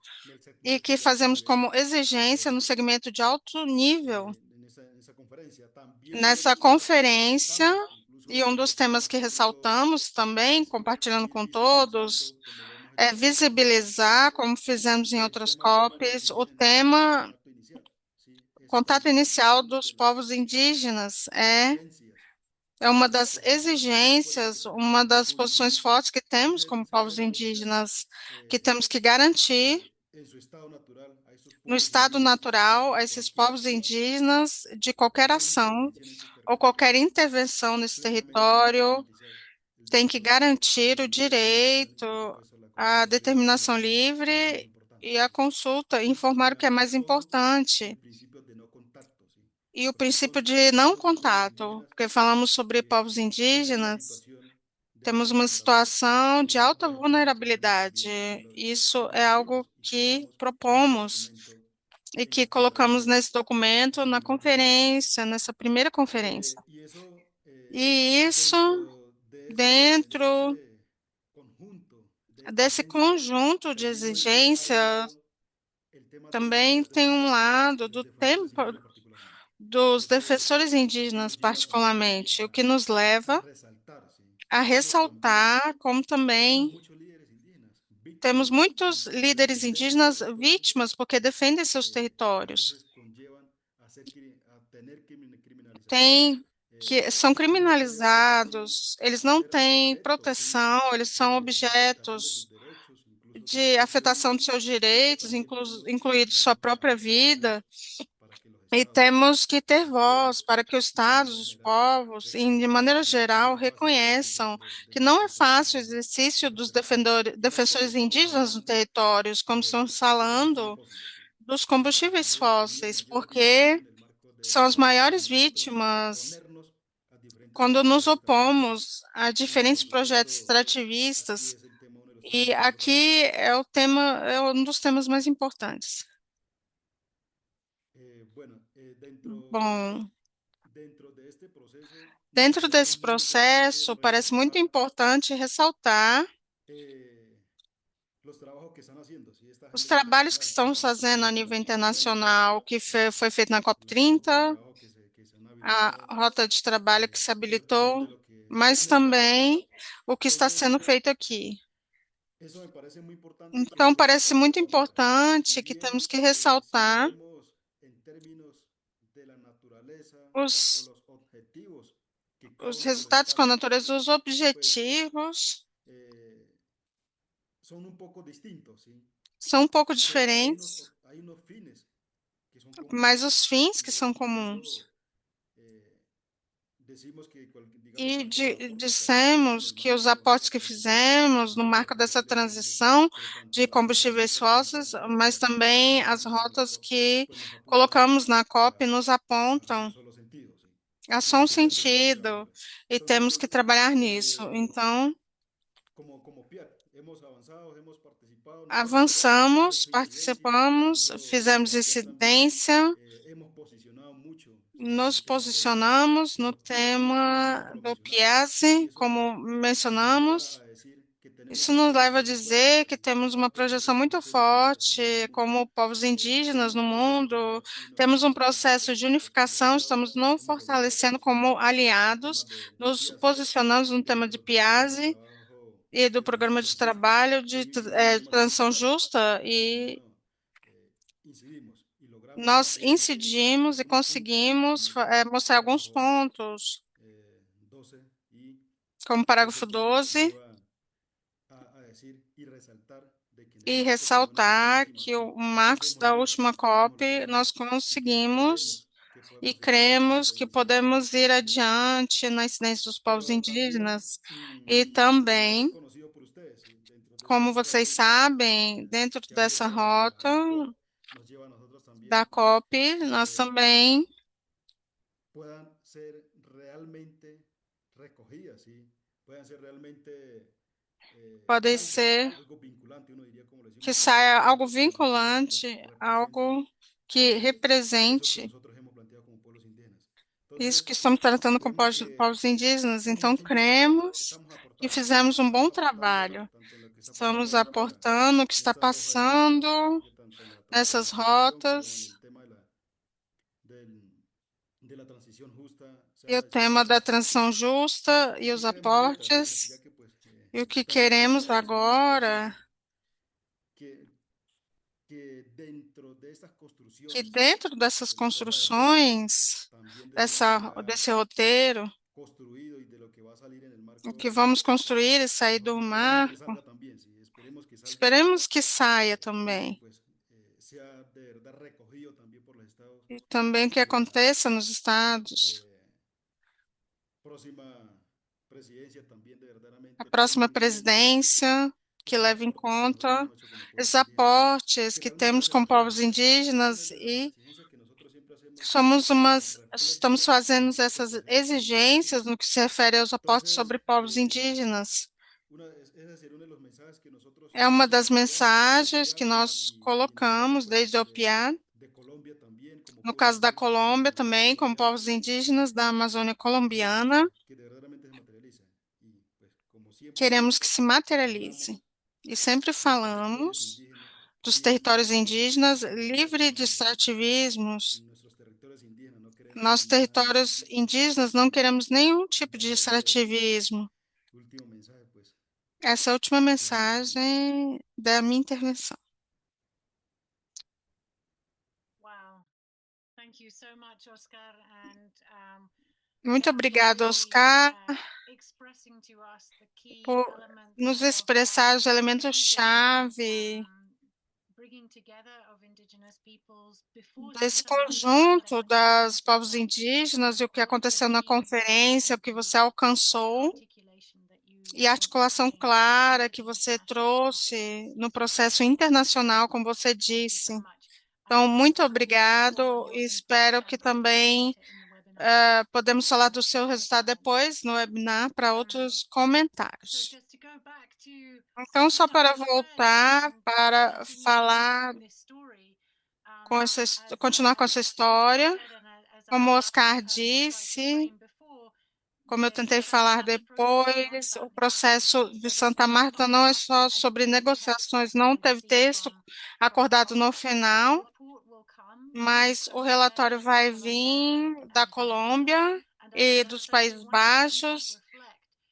en e el que segmento de fazemos nivel, como exigência no segmento de alto nível en esa conferencia. También uno de nessa los temas que conferência. resaltamos, E incluso um dos temas que compartiendo todo, ressaltamos também, es compartilhando ir com todos, visibilizando, como lo hemos hecho é también en otros espacios, visibilizar, como fizemos em el outras tema de los pueblos COPs, o indígenas en el tema contacto inicial. ¿Sí? Ese contato también es inicial uno dos povos indígenas. de las exigencias É uma y das posiciones muy fuertes que exigências, tenemos uma como das pueblos posições indígenas. fortes que temos como Se povos debe garantizar indígenas, que temos que garantir en su estado natural a estos no pueblos estado indígenas natural a de esses cualquier povos acción, indígenas de qualquer cualquier ação intervención en sus ou territorios. qualquer intervenção nesse Plenamente tienen que território, garantizar el tem que derecho a garantir la o libre determinación y direito por supuesto a la à consulta ciudadana, determinação que es lo más livre importante, e à ¿sí? consulta, Y informar o en que é ante mais todo el importante. principio de no contacto, ¿sí? E o Porque princípio de não hablamos de pueblos contato, indígenas porque falamos sobre que povos tienen una indígenas, situación de temos alta uma vulnerabilidad situação y de eso alta puede significar vulnerabilidade. también uno Isso de los é algo requisitos y que que dejamos en este propomos documento e en que la colocamos conferencia, nesse documento en la na primera conferencia. conferência, nessa primeira conferência. Y eso, E isso, de dentro ese conjunto de desse exigencias, conjunto de precisamente hay un exigências, lado, el tema de las também autoridades tem um defensoras, lado de los do defensores tempo indígenas particularmente. dos Eso defensores aquí indígenas, nos lleva también particularmente, o que nos a leva resaltar, ¿sí? a Cómo también ressaltar como tenemos também muchos líderes indígenas, temos víctimas, ¿sí? muitos De líderes defender sus indígenas territorios vítimas porque defendem seus que a territórios. veces conllevan a tener criminalización. Têm que são No tuvieron protección, criminalizados, eles não ser têm objetos, ¿sí? proteção, eles são De afectación de sus objetos derechos, incluso de su de propia afetação vida, de seus y eso direitos, también tenemos que incluído sua própria legitimar esa voz vida, para que los e estados, temos que ter los voz pueblos, para que os de estados, manera os general, povos, e de reconozcan maneira que no geral, es fácil el ejercicio reconheçam de que los não é defensores fácil o indígenas exercício en los dos territorios. Y no solo defensores estamos indígenas no hablando territórios, como estamos de combustibles falando fósiles, ¿sí? dos Porque combustíveis también serían fósseis, mayores víctimas porque en el marco são as de maiores nosotros vítimas oponernos a diferentes quando nos proyectos extractivistas. opomos a Y por diferentes projetos supuesto, aquí extrativistas. es el tema, uno de los temas E más importantes. aqui é o tema, é um dos temas mais importantes. Bueno, Bom, dentro de este proceso nos dentro parece desse muy importante processo, parece muito resaltar importante ressaltar eh, los trabajos que están haciendo, ¿sí? Esta os agenda trabalhos que internacional, estamos como fazendo a la nível COP30, internacional, que foi feito na los grupos de COP30, trabajo que se han a rota de trabalho que se referente de habilitou, lo que mas han hecho hasta ahora. também o que está Entonces, sendo feito aqui. eso me parece muy importante que Então, nosotros parece podamos muito recordar. Si importante que temos bien, que si lo ressaltar vemos en términos de la naturaleza o os, los objetivos que cada os uno de los resultados com a estados, natureza, os pues objetivos eh, son un poco distintos, ¿sí? são um pouco Pero diferentes, hay unos fines que son comunes. mas os fins Y que são por eso comuns. eh, decimos que, digamos, E tanto los aportes que hacemos ahorita en dissemos el que os marco de aportes esta que transición fizemos no hacia los marco dessa combustibles limpios, transição pero tanto de las combustíveis herramientas que fósseis, nosotros mas colocamos também as precisamente en la rotas COP, que pues nos apuntan colocamos na COP nos a un apontam solo sentido, ¿sí? a Y só um es esa tecnología sentido verde. e Entonces, temos que pues, trabalhar nisso. Então, como PIAC, hemos avanzado, hemos participado nosotros dos, hemos avançamos, hecho incidencia, participamos, incluso desde fizemos la PIAC también incidência, hemos posicionado mucho, ¿sí? En nos el tema posicionamos de no los PIAS, nosotros tema como do mencionados, y PIASE, eso pues como nos lleva mencionamos. a decir que tenemos Isso una nos leva a proyección muy fuerte, dizer que ¿sí? temos uma En projeção nosotros muito como pueblos indígenas forte, también del mundo, como povos indígenas no tenemos procesos de mundo, unidad y nos temos um estamos uniendo processo de pues, con los unificação, estados, estamos nos hemos logrado fortalecendo posicionar como en aliados, temas de nos PIAS posicionamos no tema de dentro del plan de PIASE trabajo e do de programa transición de justa trabalho y en temas de transição reciclaje. justa Y e bueno, incidimos y logramos nós cumplir incidimos e algunos puntos, ¿sí? conseguimos Como el mostrar alguns párrafo pontos, 12 y como 13 parágrafo que 12, lleva a decir y resaltar de que en el e marco, por lo menos, de la ressaltar última que COP, o marcos da última hemos COP logrado nós y que conseguimos creemos que e podemos seguir cremos avanzando en que esa podemos ir incidência. adiante na incidência dos povos Pero también, indígenas e como es também, conocido por ustedes, ¿sí? Dentro de esta como hoja de vocês ruta sabem, dentro que ha dessa abierto rota la COP, nos lleva a nosotros da también COP, a nós que também puedan ser realmente recogidas, ¿sí? Puedan ser realmente podem algo, ser algo vinculante, uno diría, como lo que decimos saia coloquialmente, algo algo que realmente pues, vinculante, represente algo que eso que represente nosotros hemos planteado como pueblos indígenas. isso que Entonces, estamos tratando com creemos que povos indígenas. Então, somos un buen trabajo, cremos estamos que aportando, fizemos um bom estamos aportando trabalho. tanto en lo que está pasando Estamos ahorita aportando o que en está estas hojas de ruta, passando que tanto en la nessas transición como en rotas el tema del- de la transición justa se e o haga tema da exitosa. transição justa ¿Y e qué os queremos ahorita? ¿Sí? aportes. Ya que pues E o que estamos ya queremos inmersos en ese agora, proceso, que, que dentro de estas que construcciones dentro dessas de las hojas de ruta, construções, también de lo que desse ha roteiro, construido y de lo que va a salir en el o marco que vamos de construir e sair do esperamos que marco, salga también, sí, esperemos que salga esperemos que saia y que também. pues sea de verdad recogido también por los estados E também que en la aconteça nos estados. eh, próxima presidencia también de A verdaderamente tome próxima en cuenta presidência que esos leve em aportes que nosotros conta hemos hecho como pueblos esses indígenas, ¿sí? aportes Que que realmente temos se com povos reflejen, ¿sí? indígenas Realmente las e exigencias que nosotros siempre hacemos somos se reflejen estamos fazendo en ese essas proceso que estamos exigências haciendo. no que se refere aos aportes Entonces, sobre povos indígenas. es decir, uno de los mensajes que nosotros É uma das siempre colocamos desde el mensagens que PIAC nós y en el caso colocamos pues desde o PIA, de Colombia también, como no pueblos caso da indígenas de la Colômbia Amazonía também, com colombiana, povos indígenas da Amazônia queremos colombiana, que verdaderamente se materialice. Y pues como siempre queremos que se materialize. hablamos E sempre de los territorios falamos indígenas dos libres territórios de indígenas livre de extractivismos, extrativismos. nuestros territorios indígenas no queremos Nossos nada de territórios eso. indígenas não queremos nenhum tipo de Entonces, extrativismo. último mensaje, pues, Essa é a última de mi intervención. mensagem da minha intervenção. Wow. Thank you so much, Oscar. And Muito yeah, for obrigada, really Oscar, expressing to us the key por elements nos of expressar os fusion, elementos-chave bringing together of indigenous peoples before desse Santa Marta and conjunto everything dos that povos indígenas e o que what was aconteceu na achieved conferência, o and que the você alcançou articulation that you e a articulação I think brought clara to que the você international trouxe processes. no processo internacional, Um, como você thank you so disse. much. Então, muito We will look for obrigado your e inputs espero que também later in the webinar. podemos falar do To seu other resultado comments. depois no webinar para outros So comentários. just to go back to Então, só Santa para Marta voltar, and para continuing falar this story, com continuar com essa história, said, and as como o I Oscar tried to disse, frame before, como eu tentei the Santa falar Marta process is not depois, o about processo negotiations. de So there's Santa been Marta não é só a sobre definite text negociações, that we não can teve see texto from acordado COP. no The final. report will come mas o relatório vai vir da Colômbia e dos Países Baixos,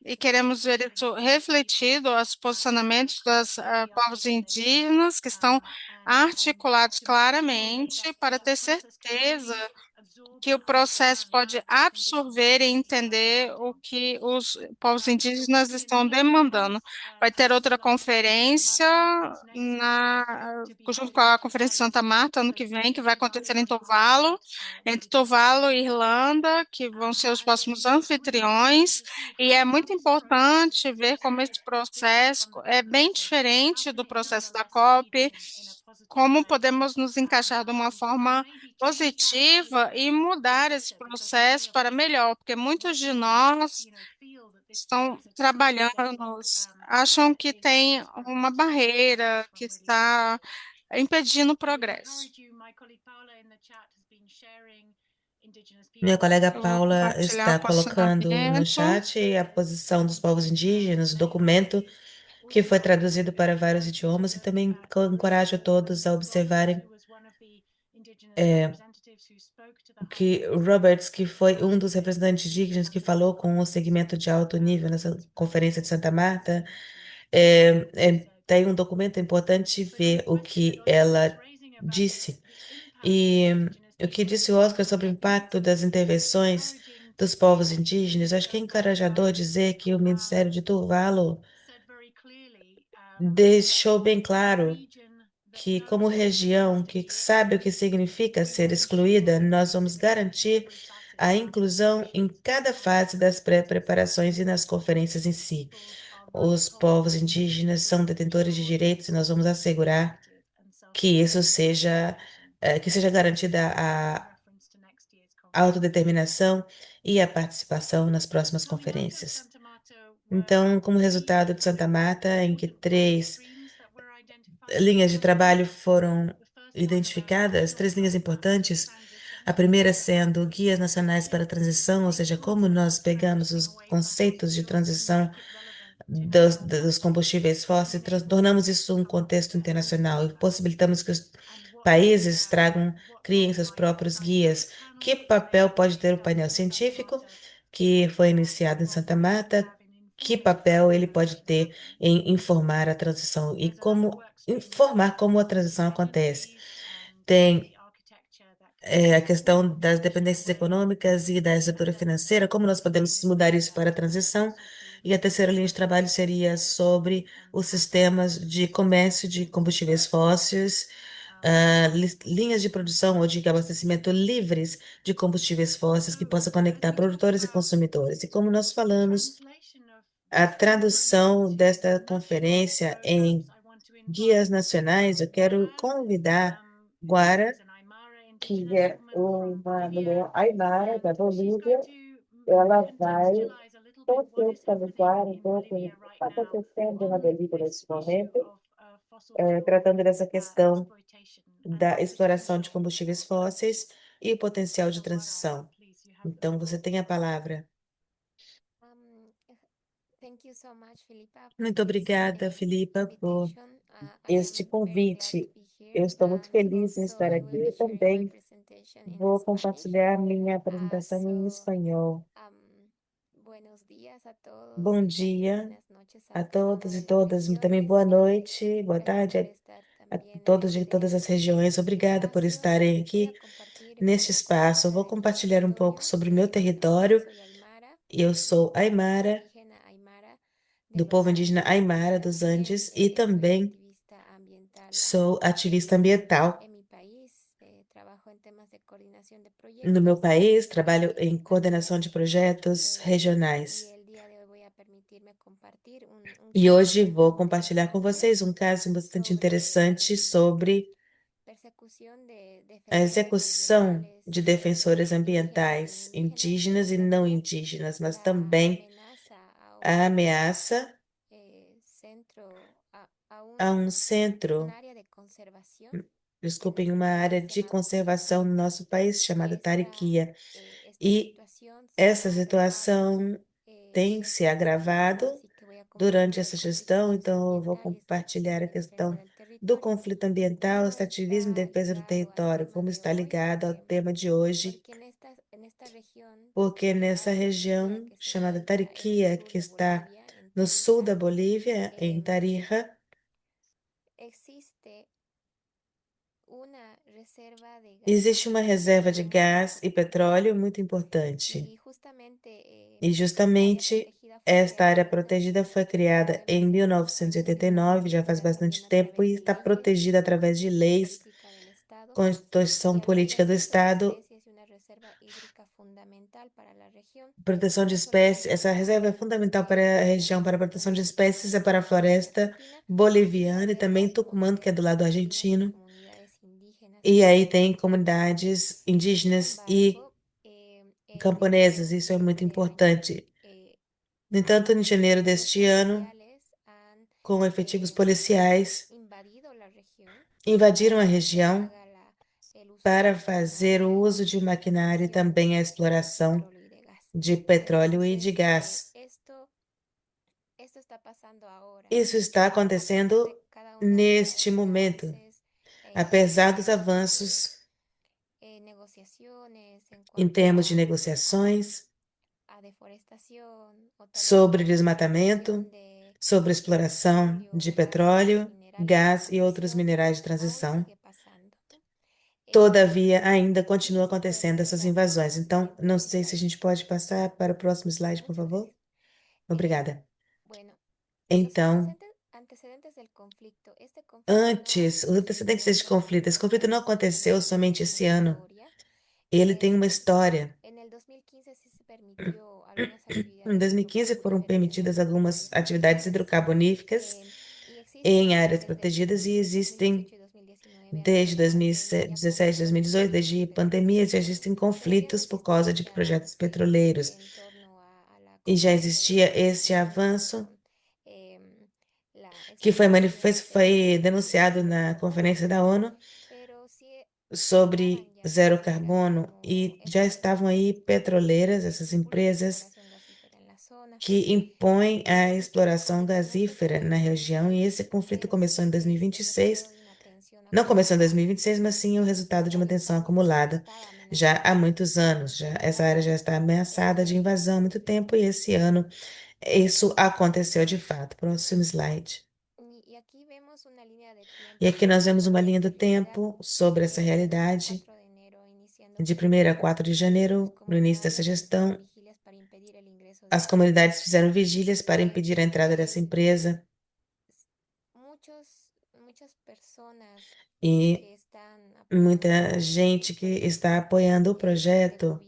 e queremos ver isso refletido, os posicionamentos dos povos indígenas, que estão articulados claramente para ter certeza que o processo pode absorver e entender o que os povos indígenas estão demandando. Vai ter outra conferência junto com a Conferência de Santa Marta ano que vem, que vai acontecer em Tuvalu, entre Tuvalu e Irlanda, que vão ser os próximos anfitriões, e é muito importante ver como esse processo é bem diferente do processo da COP, como podemos nos encaixar de uma forma positiva e mudar esse processo para melhor, porque muitos de nós estão trabalhando, acham que tem uma barreira que está impedindo o progresso. Minha colega Eu vou Paula compartilhar está colocando no posicionamento. chat a posição dos povos indígenas, o documento que foi traduzido para vários idiomas, e também encorajo todos a observarem que Roberts, que foi um dos representantes indígenas que falou com o segmento de alto nível nessa conferência de Santa Marta, tem um documento importante ver o que ela disse. E o que disse o Oscar sobre o impacto das intervenções dos povos indígenas, acho que é encorajador dizer que o Ministério de Tuvalu deixou bem claro que, como região que sabe o que significa ser excluída, nós vamos garantir a inclusão em cada fase das pré-preparações e nas conferências em si. Os povos indígenas são detentores de direitos e nós vamos assegurar que isso seja, que seja garantida a autodeterminação e a participação nas próximas conferências. Então, como resultado de Santa Marta, em que 3 linhas de trabalho foram identificadas, 3 linhas importantes. A primeira sendo guias nacionais para a transição, ou seja, como nós pegamos os conceitos de transição dos combustíveis fósseis e tornamos isso um contexto internacional e possibilitamos que os países criem seus próprios guias. Que papel pode ter o painel científico que foi iniciado em Santa Marta? Que papel ele pode ter em informar a transição e como informar como a transição acontece? Tem a questão das dependências econômicas e da estrutura financeira, como nós podemos mudar isso para a transição. E a terceira linha de trabalho seria sobre os sistemas de comércio de combustíveis fósseis, linhas de produção ou de abastecimento livres de combustíveis fósseis que possa conectar produtores e consumidores. E como nós falamos, a tradução desta conferência em guias nacionais, eu quero convidar Guara, que é uma mulher aimara da Bolívia. Ela vai contextualizar um pouco o que está acontecendo na Bolívia nesse momento, tratando dessa questão da exploração de combustíveis fósseis e o potencial de transição. Então, você tem a palavra. Muito obrigada, Filipa, por este convite. Eu estou muito feliz em estar aqui e também vou compartilhar minha apresentação em espanhol. Bom dia a todos e todas, também boa noite, boa tarde a todos de todas as regiões. Obrigada por estarem aqui neste espaço. Eu vou compartilhar um pouco sobre o meu território. Eu sou aimara, do povo indígena Aimara dos Andes, e também sou ativista ambiental. No meu país, trabalho em coordenação de projetos regionais. E hoje vou compartilhar com vocês um caso bastante interessante sobre a execução de defensores ambientais indígenas e não indígenas, mas também a ameaça a um centro, desculpem, uma área de conservação no nosso país chamada Tariquia. E essa situação tem se agravado durante essa gestão, então eu vou compartilhar a questão do conflito ambiental, extrativismo e defesa do território, como está ligado ao tema de hoje, porque nessa região chamada Tariquia, que está no sul da Bolívia, em Tarija, existe uma reserva de gás e petróleo muito importante. E justamente esta área protegida foi criada em 1989, já faz bastante tempo, e está protegida através de leis, Constituição Política do Estado, proteção de espécies. Essa reserva é fundamental para a região, para a proteção de espécies, é para a floresta boliviana e também Tucumã, que é do lado argentino. E aí tem comunidades indígenas e camponesas, isso é muito importante. No entanto, em janeiro deste ano, com efetivos policiais, invadiram a região para fazer o uso de maquinário e também a exploração de petróleo e de gás. Isso está acontecendo neste momento, apesar dos avanços em termos de negociações sobre desmatamento, sobre exploração de petróleo, gás e outros minerais de transição. Todavia, ainda continua acontecendo essas invasões. Então, não sei se a gente pode passar para o próximo slide, por favor. Obrigada. Então, antes, os antecedentes deste conflito, esse conflito não aconteceu somente esse ano. Ele tem uma história. Em 2015 foram permitidas algumas atividades hidrocarboníferas em áreas protegidas e existem desde 2017, 2018, desde pandemia, já existem conflitos por causa de projetos petroleiros. E já existia esse avanço que foi denunciado na Conferência da ONU sobre zero carbono e já estavam aí petroleiras, essas empresas que impõem a exploração gasífera na região, e esse conflito começou em 2026. Não começou em 2026, mas sim o resultado de uma tensão acumulada já há muitos anos. Essa área já está ameaçada de invasão há muito tempo, e esse ano isso aconteceu de fato. Próximo slide. E aqui nós vemos uma linha do tempo sobre essa realidade. De 1º a 4 de janeiro, no início dessa gestão, as comunidades fizeram vigílias para impedir a entrada dessa empresa. E muita gente que está apoiando o projeto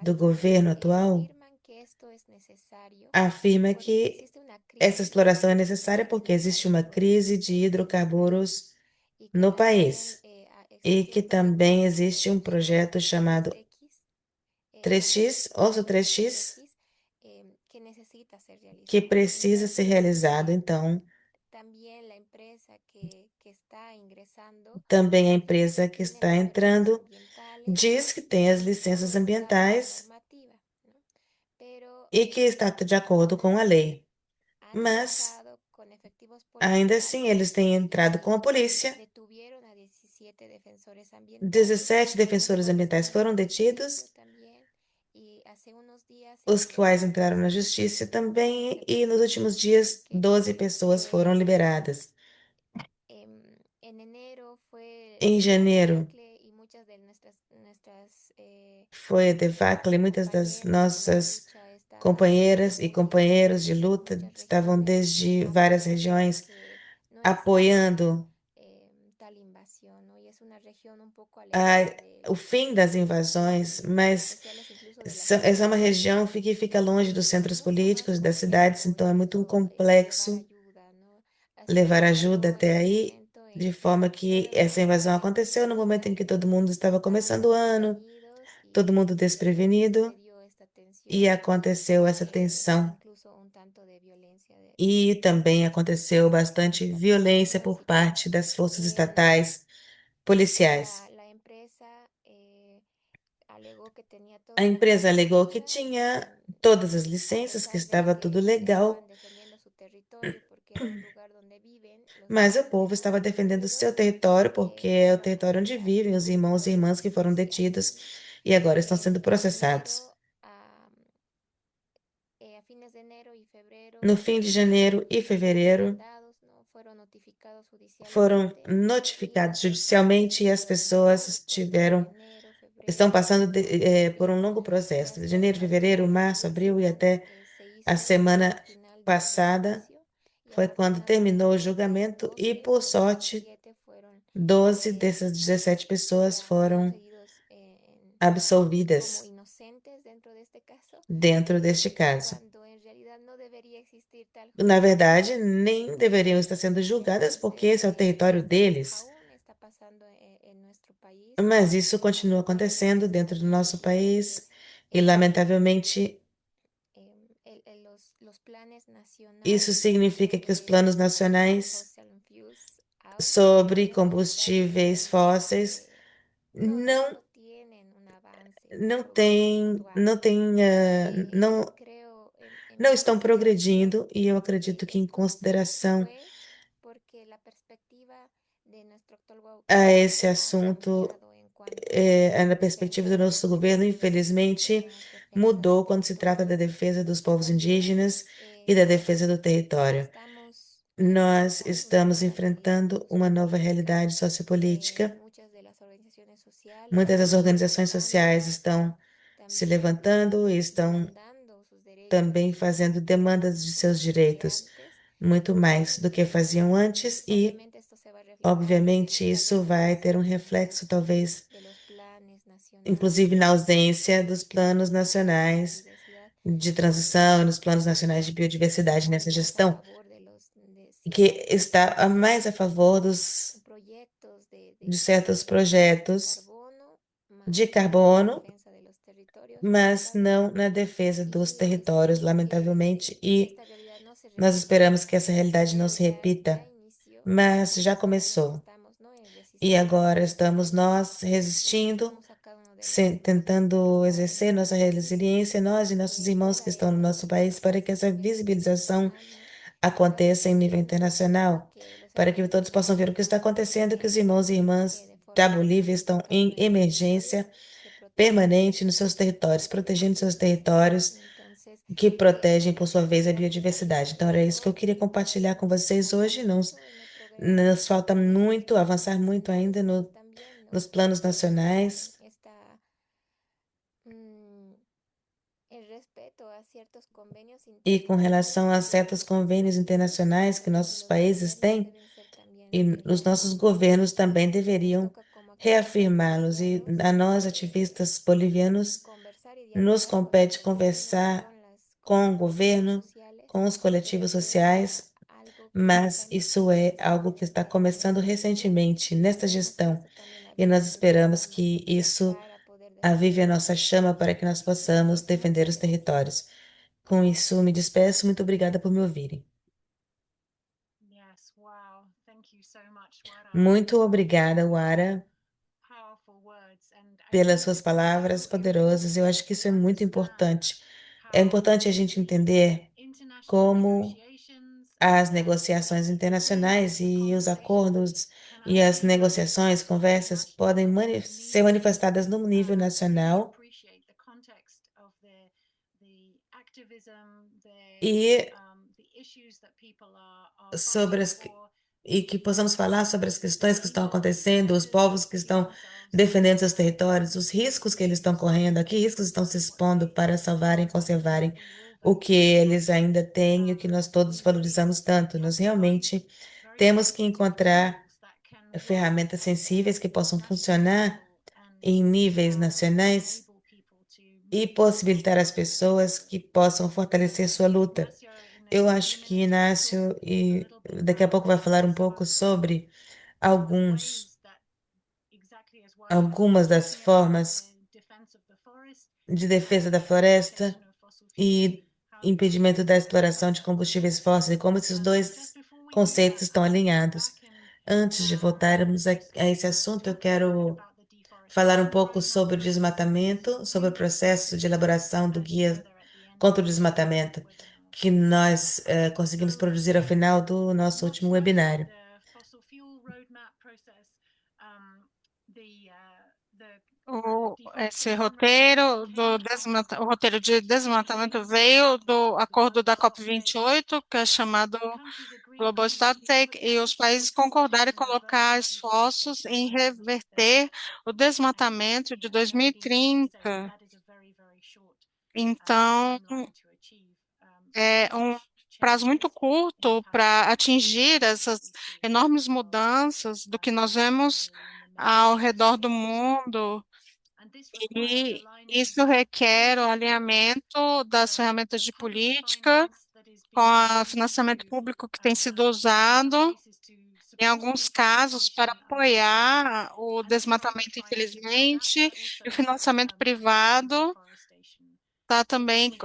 do governo atual afirma que essa exploração é necessária porque existe uma crise de hidrocarburos no país e que também existe um projeto chamado 3X, ouça 3X, que precisa ser realizado. Então, também a empresa que está entrando diz que tem as licenças ambientais e que está de acordo com a lei. Mas, ainda assim, eles têm entrado com a polícia. 17 defensores ambientais foram detidos, os quais entraram na justiça também, e nos últimos dias, 12 pessoas foram liberadas. Em janeiro, foi a debacle, e muitas das nossas companheiras e companheiros de luta estavam desde várias regiões apoiando o fim das invasões, mas essa é uma região que fica longe dos centros políticos das cidades, então é muito complexo levar ajuda até aí, de forma que essa invasão aconteceu no momento em que todo mundo estava começando o ano, todo mundo desprevenido, e aconteceu essa tensão. E também aconteceu bastante violência por parte das forças estatais policiais. A empresa alegou que tinha todas as licenças, que estava tudo legal, mas o povo estava defendendo seu território, porque é o território onde vivem os irmãos e irmãs que foram detidos e agora estão sendo processados. No fim de janeiro e fevereiro, foram notificados judicialmente e as pessoas estão passando por um longo processo. De janeiro, fevereiro, março, abril e até a semana passada foi quando terminou o julgamento e, por sorte, 12 dessas 17 pessoas foram absolvidas dentro deste caso. Na verdade, nem deveriam estar sendo julgadas porque esse é o território deles. Mas isso continua acontecendo dentro do nosso país e, lamentavelmente, isso significa que os planos nacionais sobre combustíveis fósseis não não estão progredindo e eu acredito que em consideração a esse assunto, na perspectiva do nosso governo, infelizmente, mudou quando se trata da defesa dos povos indígenas e da defesa do território. Nós estamos enfrentando uma nova realidade sociopolítica. Muitas das organizações sociais estão se levantando e estão também fazendo demandas de seus direitos, muito mais do que faziam antes, e, obviamente, isso vai ter um reflexo, talvez, inclusive na ausência dos planos nacionais de transição e nos planos nacionais de biodiversidade nessa gestão, que está mais a favor de certos projetos de carbono, mas não na defesa dos territórios, lamentavelmente, e nós esperamos que essa realidade não se repita, mas já começou. E agora estamos nós resistindo, tentando exercer nossa resiliência, nós e nossos irmãos que estão no nosso país, para que essa visibilização aconteça em nível internacional, para que todos possam ver o que está acontecendo, que os irmãos e irmãs da Bolívia estão em emergência permanente nos seus territórios, protegendo seus territórios, que protegem, por sua vez, a biodiversidade. Então, era isso que eu queria compartilhar com vocês hoje. Nos falta muito, avançar muito ainda nos planos nacionais. E com relação a certos convênios internacionais que nossos países têm, e os nossos governos também deveriam reafirmá-los. E a nós, ativistas bolivianos, nos compete conversar com o governo, com os coletivos sociais, mas isso é algo que está começando recentemente nesta gestão e nós esperamos que isso avive a nossa chama para que nós possamos defender os territórios. Com isso, me despeço. Muito obrigada por me ouvirem. Muito obrigada, Wara, pelas suas palavras poderosas. Eu acho que isso é muito importante. É importante a gente entender como as negociações internacionais e os acordos e as negociações, conversas podem ser manifestadas no nível nacional e e que possamos falar sobre as questões que estão acontecendo, os povos que estão defendendo seus territórios, os riscos que eles estão correndo, a que riscos estão se expondo para salvarem, conservarem o que eles ainda têm e o que nós todos valorizamos tanto. Nós realmente temos que encontrar ferramentas sensíveis que possam funcionar em níveis nacionais e possibilitar às pessoas que possam fortalecer sua luta. Eu acho que Inácio e daqui a pouco vai falar um pouco sobre algumas das formas de defesa da floresta e impedimento da exploração de combustíveis fósseis e como esses dois conceitos estão alinhados. Antes de voltarmos a esse assunto, eu quero falar um pouco sobre o desmatamento, sobre o processo de elaboração do guia contra o desmatamento que nós conseguimos produzir ao final do nosso último webinário. Esse roteiro o roteiro de desmatamento veio do acordo da COP28, que é chamado Global Stocktake, e os países concordaram em colocar esforços em reverter o desmatamento de 2030. Então, é um prazo muito curto para atingir essas enormes mudanças do que nós vemos ao redor do mundo, e isso requer o alinhamento das ferramentas de política com o financiamento público que tem sido usado, em alguns casos, para apoiar o desmatamento, infelizmente, e o financiamento privado está também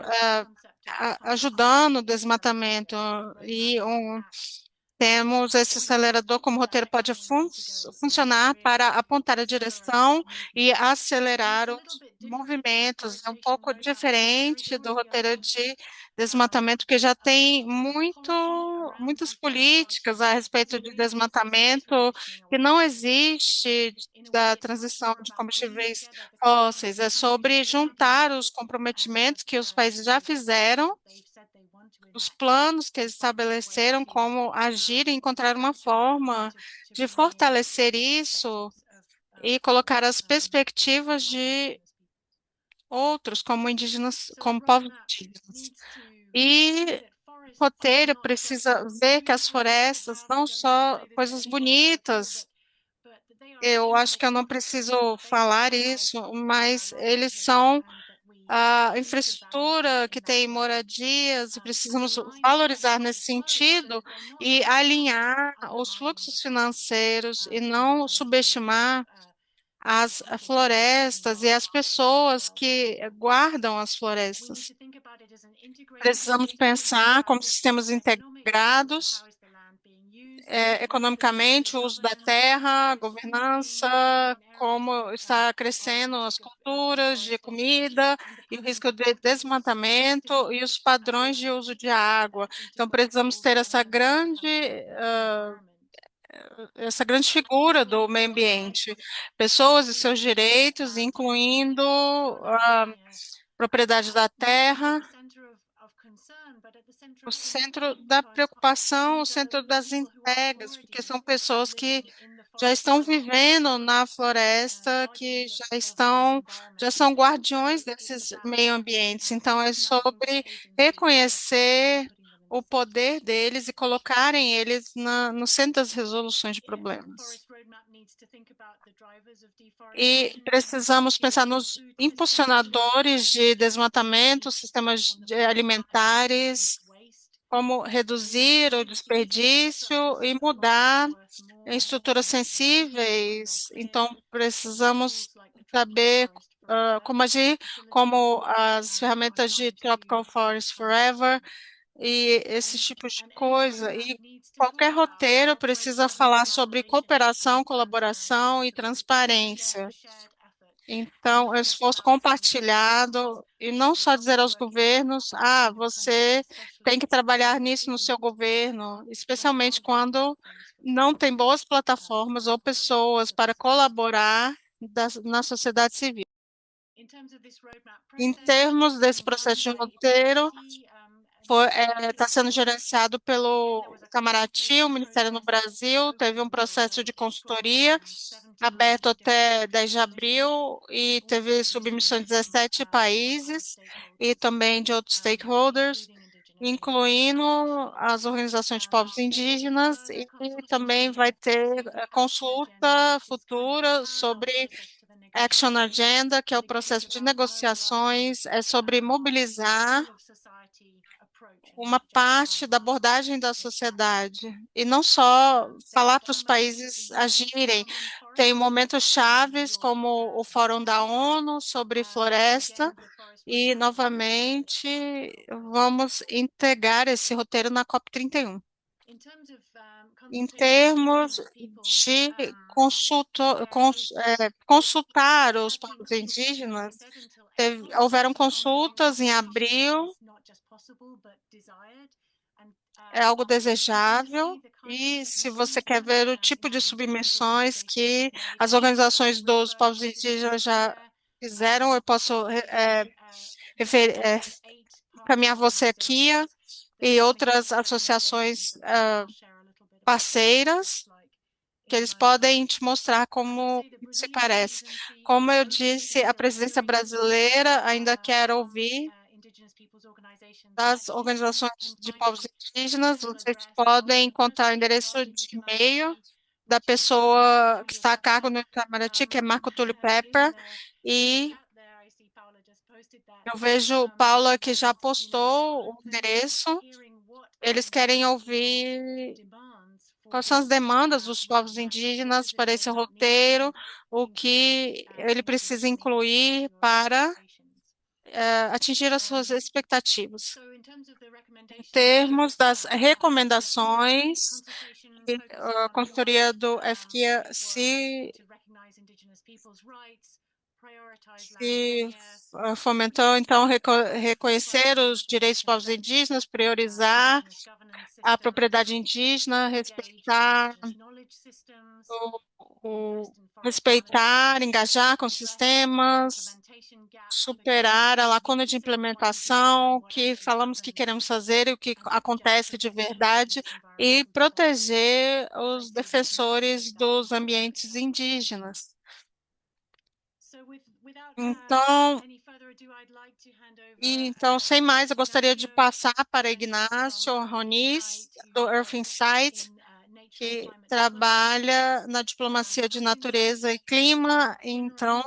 ajudando o desmatamento. E temos esse acelerador como roteiro pode funcionar para apontar a direção e acelerar os movimentos. É um pouco diferente do roteiro de desmatamento, que já tem muitas políticas a respeito de desmatamento, que não existe da transição de combustíveis fósseis. É sobre juntar os comprometimentos que os países já fizeram, os planos que eles estabeleceram, como agir e encontrar uma forma de fortalecer isso e colocar as perspectivas de outros, como indígenas, como povos indígenas. E o roteiro precisa ver que as florestas não só coisas bonitas. Eu acho que eu não preciso falar isso, mas eles são a infraestrutura que tem moradias, e precisamos valorizar nesse sentido e alinhar os fluxos financeiros e não subestimar as florestas e as pessoas que guardam as florestas. Precisamos pensar como sistemas integrados, economicamente, o uso da terra, a governança, como está crescendo as culturas de comida e o risco de desmatamento e os padrões de uso de água. Então, precisamos ter essa grande figura do meio ambiente, pessoas e seus direitos, incluindo a propriedade da terra, o centro da preocupação, o centro das entregas, porque são pessoas que já estão vivendo na floresta, que já são guardiões desses meio ambientes. Então, é sobre reconhecer o poder deles e colocarem eles no centro das resoluções de problemas. E precisamos pensar nos impulsionadores de desmatamento, sistemas alimentares, como reduzir o desperdício e mudar em estruturas sensíveis. Então, precisamos saber como agir, como as ferramentas de Tropical Forest Forever e esses tipos de coisa. E qualquer roteiro precisa falar sobre cooperação, colaboração e transparência. Então, o esforço compartilhado, e não só dizer aos governos, você tem que trabalhar nisso no seu governo, especialmente quando não tem boas plataformas ou pessoas para colaborar na sociedade civil. Em termos desse processo de roteiro, está sendo gerenciado pelo Itamaraty, o Ministério no Brasil, teve um processo de consultoria aberto até 10 de abril e teve submissão de 17 países e também de outros stakeholders, incluindo as organizações de povos indígenas, e também vai ter consulta futura sobre Action Agenda, que é o processo de negociações, é sobre mobilizar uma parte da abordagem da sociedade e não só falar para os países agirem. Tem momentos chaves como o Fórum da ONU sobre floresta e, novamente, vamos integrar esse roteiro na COP31. Em termos de consultar os povos indígenas, houveram consultas em abril é algo desejável. E se você quer ver o tipo de submissões que as organizações dos povos indígenas já fizeram, eu posso encaminhar você aqui e outras associações parceiras, que eles podem te mostrar como se parece. Como eu disse, a presidência brasileira ainda quer ouvir das organizações de povos indígenas. Vocês podem encontrar o endereço de e-mail da pessoa que está a cargo no Itamaraty, que é Marco Túlio Pepper, e eu vejo Paula que já postou o endereço. Eles querem ouvir quais são as demandas dos povos indígenas para esse roteiro, o que ele precisa incluir para atingir as suas expectativas. Em termos das recomendações, a consultoria do FQIA se fomentou, então, reconhecer os direitos dos povos indígenas, priorizar a propriedade indígena, respeitar, engajar com sistemas, superar a lacuna de implementação, que falamos que queremos fazer e o que acontece de verdade, e proteger os defensores dos ambientes indígenas. Então, sem mais, eu gostaria de passar para Ignacio Roniz, do Earth Insight, que trabalha na diplomacia de natureza e clima. Então,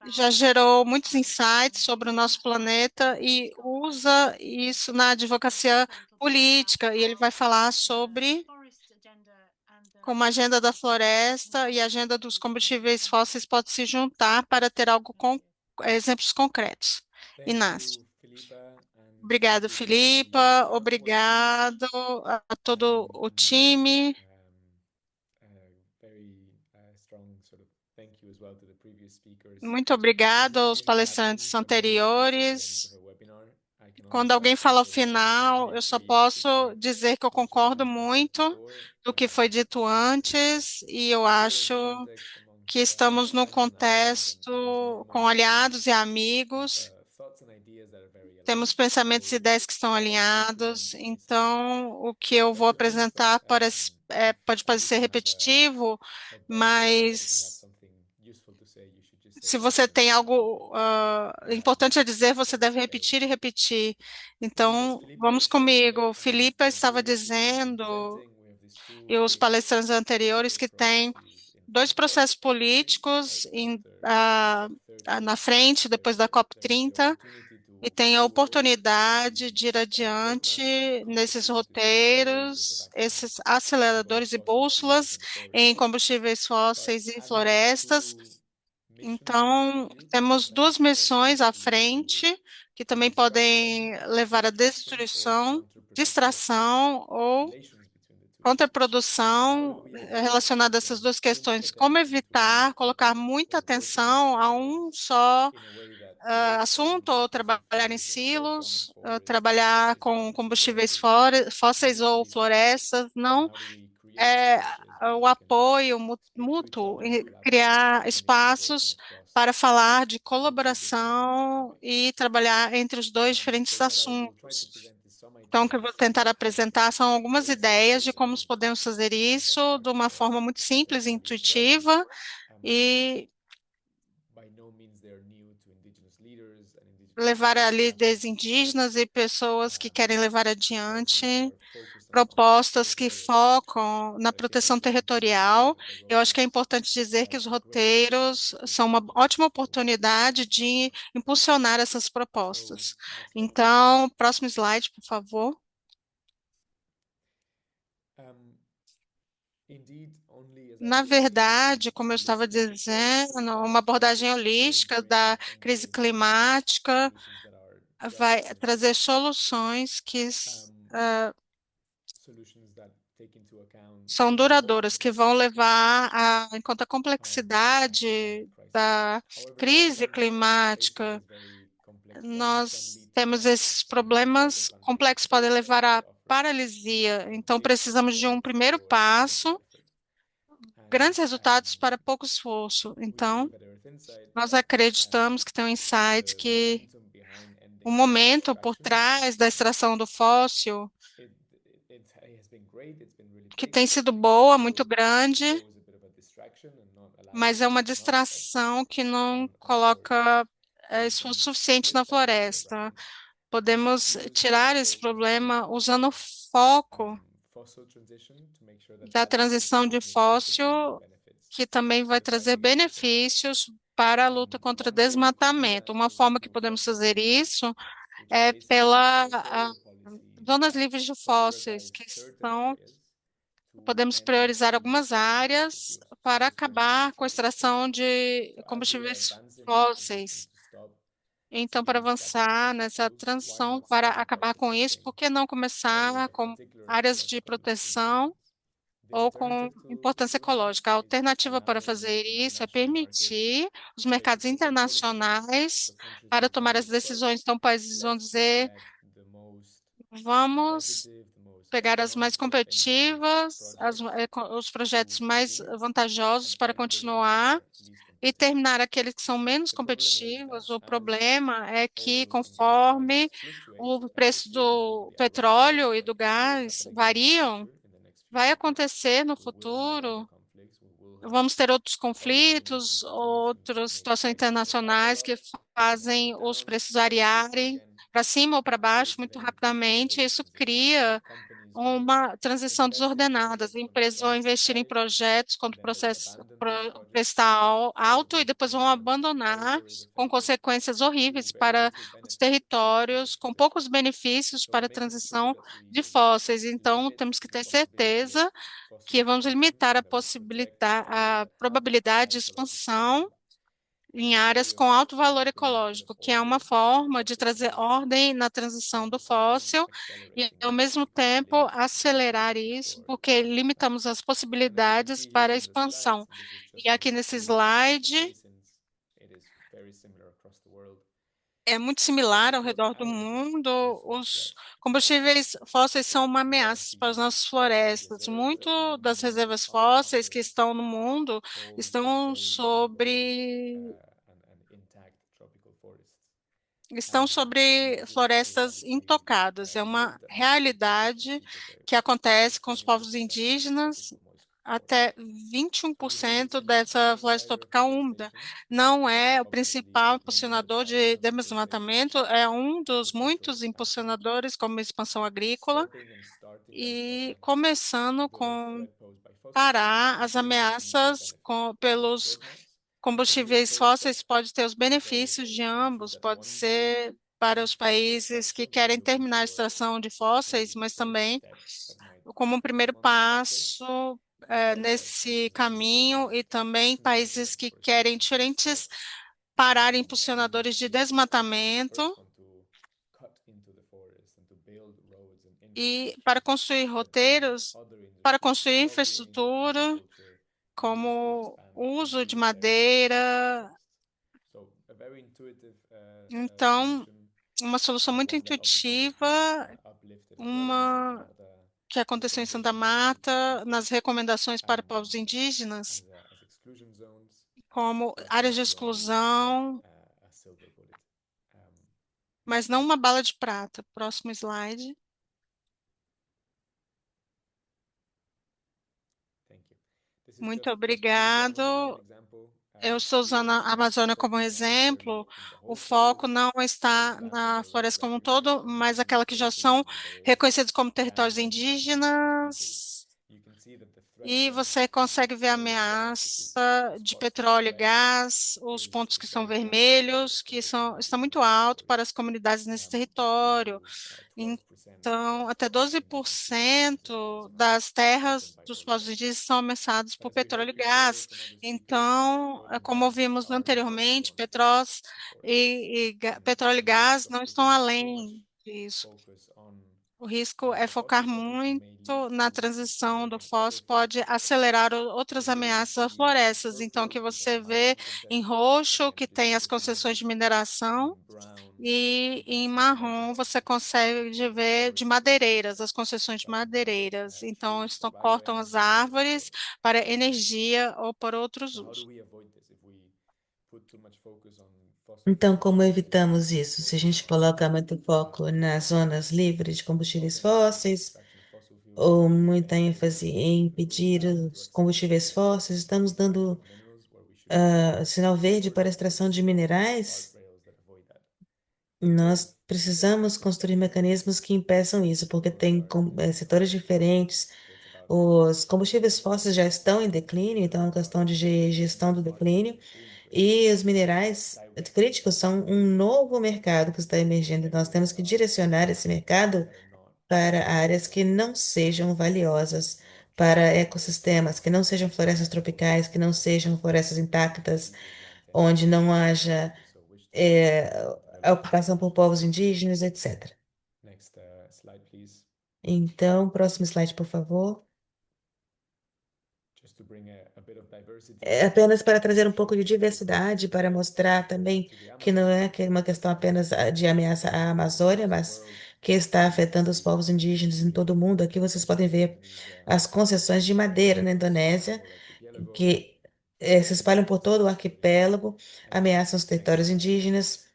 já gerou muitos insights sobre o nosso planeta e usa isso na advocacia política. E ele vai falar sobre como a agenda da floresta e a agenda dos combustíveis fósseis pode se juntar para ter algo com exemplos concretos. Inácio. Obrigado, Filipa. Obrigado a todo o time. Muito obrigado aos palestrantes anteriores. Quando alguém fala ao final, eu só posso dizer que eu concordo muito do que foi dito antes, e eu acho que estamos num contexto com aliados e amigos, temos pensamentos e ideias que estão alinhados, então o que eu vou apresentar pode parecer repetitivo, mas se você tem algo importante a dizer, você deve repetir e repetir. Então, vamos comigo. Filipa estava dizendo, e os palestrantes anteriores, que tem dois processos políticos na frente, depois da COP30, e tem a oportunidade de ir adiante nesses roteiros, esses aceleradores e bússolas em combustíveis fósseis e florestas. Então, temos duas missões à frente, que também podem levar à destruição, distração ou contraprodução relacionada a essas duas questões. Como evitar colocar muita atenção a um só assunto, ou trabalhar em silos, trabalhar com combustíveis fósseis ou florestas, não é o apoio mútuo, e criar espaços para falar de colaboração e trabalhar entre os dois diferentes assuntos. Então, o que eu vou tentar apresentar são algumas ideias de como podemos fazer isso de uma forma muito simples e intuitiva, e levar a líderes indígenas e pessoas que querem levar adiante propostas que focam na proteção territorial. Eu acho que é importante dizer que os roteiros são uma ótima oportunidade de impulsionar essas propostas. Então, próximo slide, por favor. Na verdade, como eu estava dizendo, uma abordagem holística da crise climática vai trazer soluções que são duradouras, que vão levar em conta a complexidade da crise climática. nós temos esses problemas complexos, podem levar à paralisia. Então, precisamos de um primeiro passo, grandes resultados para pouco esforço. Então, nós acreditamos que tem um insight que o momento por trás da extração do fóssil, que tem sido boa, muito grande, mas é uma distração que não coloca esforço suficiente na floresta. Podemos tirar esse problema usando o foco da transição de fóssil, que também vai trazer benefícios para a luta contra o desmatamento. Uma forma que podemos fazer isso é pela zonas livres de fósseis, que são, podemos priorizar algumas áreas para acabar com a extração de combustíveis fósseis. Então, para avançar nessa transição, para acabar com isso, por que não começar com áreas de proteção ou com importância ecológica? A alternativa para fazer isso é permitir os mercados internacionais para tomar as decisões. Então, países vão dizer, vamos pegar as mais competitivas, os projetos mais vantajosos para continuar e terminar aqueles que são menos competitivos. O problema é que, conforme o preço do petróleo e do gás variam, vai acontecer no futuro. Vamos ter outros conflitos, outras situações internacionais que fazem os preços variarem para cima ou para baixo muito rapidamente. Isso cria uma transição desordenada. As empresas vão investir em projetos quando o preço está alto e depois vão abandonar com consequências horríveis para os territórios, com poucos benefícios para a transição de fósseis. Então, temos que ter certeza que vamos limitar a probabilidade de expansão em áreas com alto valor ecológico, que é uma forma de trazer ordem na transição do fóssil e, ao mesmo tempo, acelerar isso, porque limitamos as possibilidades para a expansão. E aqui nesse slide, é muito similar ao redor do mundo. Os combustíveis fósseis são uma ameaça para as nossas florestas. Muito das reservas fósseis que estão no mundo estão sobre florestas intocadas. É uma realidade que acontece com os povos indígenas. Até 21% dessa floresta tropical úmida. Não é o principal impulsionador de desmatamento, é um dos muitos impulsionadores, como expansão agrícola, e começando com parar as ameaças pelos combustíveis fósseis, pode ter os benefícios de ambos, pode ser para os países que querem terminar a extração de fósseis, mas também como um primeiro passo nesse caminho, e também países que querem diferentes parar impulsionadores de desmatamento e para construir roteiros, para construir infraestrutura, como uso de madeira. Então, uma solução muito intuitiva, uma que aconteceu em Santa Marta, nas recomendações para povos indígenas, como áreas de exclusão, mas não uma bala de prata. Próximo slide. Muito obrigado. Eu estou usando a Amazônia como exemplo. O foco não está na floresta como um todo, mas aquela que já são reconhecidos como territórios indígenas. E você consegue ver a ameaça de petróleo e gás, os pontos que são vermelhos, estão muito altos para as comunidades nesse território. Então, até 12% das terras dos povos indígenas são ameaçadas por petróleo e gás. Então, como vimos anteriormente, petróleo e gás não estão além disso. O risco é focar muito na transição do fósforo, pode acelerar outras ameaças a florestas. Então, que você vê em roxo, que tem as concessões de mineração, e em marrom você consegue ver de madeireiras, as concessões de madeireiras. Então, estão, cortam as árvores para energia ou para outros usos. Então, como evitamos isso? Se a gente coloca muito foco nas zonas livres de combustíveis fósseis, ou muita ênfase em impedir os combustíveis fósseis, estamos dando sinal verde para a extração de minerais. Nós precisamos construir mecanismos que impeçam isso, porque tem setores diferentes. Os combustíveis fósseis já estão em declínio, então é uma questão de gestão do declínio. E os minerais críticos são um novo mercado que está emergindo. Nós temos que direcionar esse mercado para áreas que não sejam valiosas para ecossistemas, que não sejam florestas tropicais, que não sejam florestas intactas, onde não haja eh, a ocupação por povos indígenas, etc. Então, próximo slide, por favor. É apenas para trazer um pouco de diversidade, para mostrar também que não é uma questão apenas de ameaça à Amazônia, mas que está afetando os povos indígenas em todo o mundo. Aqui vocês podem ver as concessões de madeira na Indonésia, que se espalham por todo o arquipélago, ameaçam os territórios indígenas.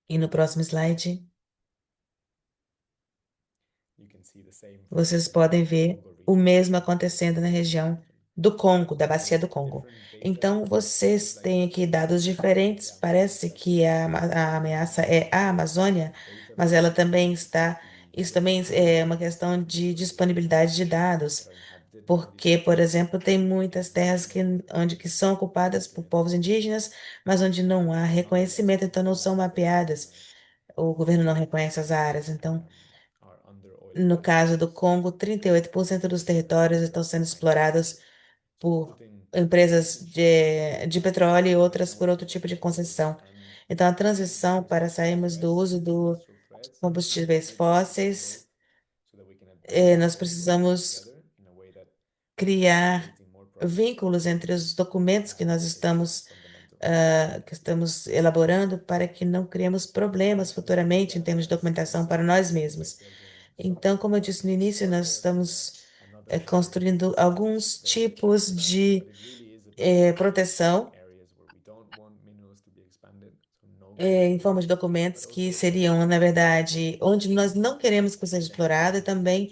E no próximo slide, vocês podem ver o mesmo acontecendo na região do Congo, da Bacia do Congo. Então, vocês têm aqui dados diferentes. Parece que a ameaça é a Amazônia, mas ela também está. Isso também é uma questão de disponibilidade de dados, porque, por exemplo, tem muitas terras onde que são ocupadas por povos indígenas, mas onde não há reconhecimento, então não são mapeadas. O governo não reconhece as áreas, então no caso do Congo, 38% dos territórios estão sendo explorados por empresas de petróleo e outras por outro tipo de concessão. Então, a transição para sairmos do uso do combustíveis fósseis, nós precisamos criar vínculos entre os documentos que estamos elaborando para que não criemos problemas futuramente em termos de documentação para nós mesmos. Então, como eu disse no início, nós estamos construindo alguns tipos de proteção em forma de documentos que seriam, na verdade, onde nós não queremos que seja explorado e também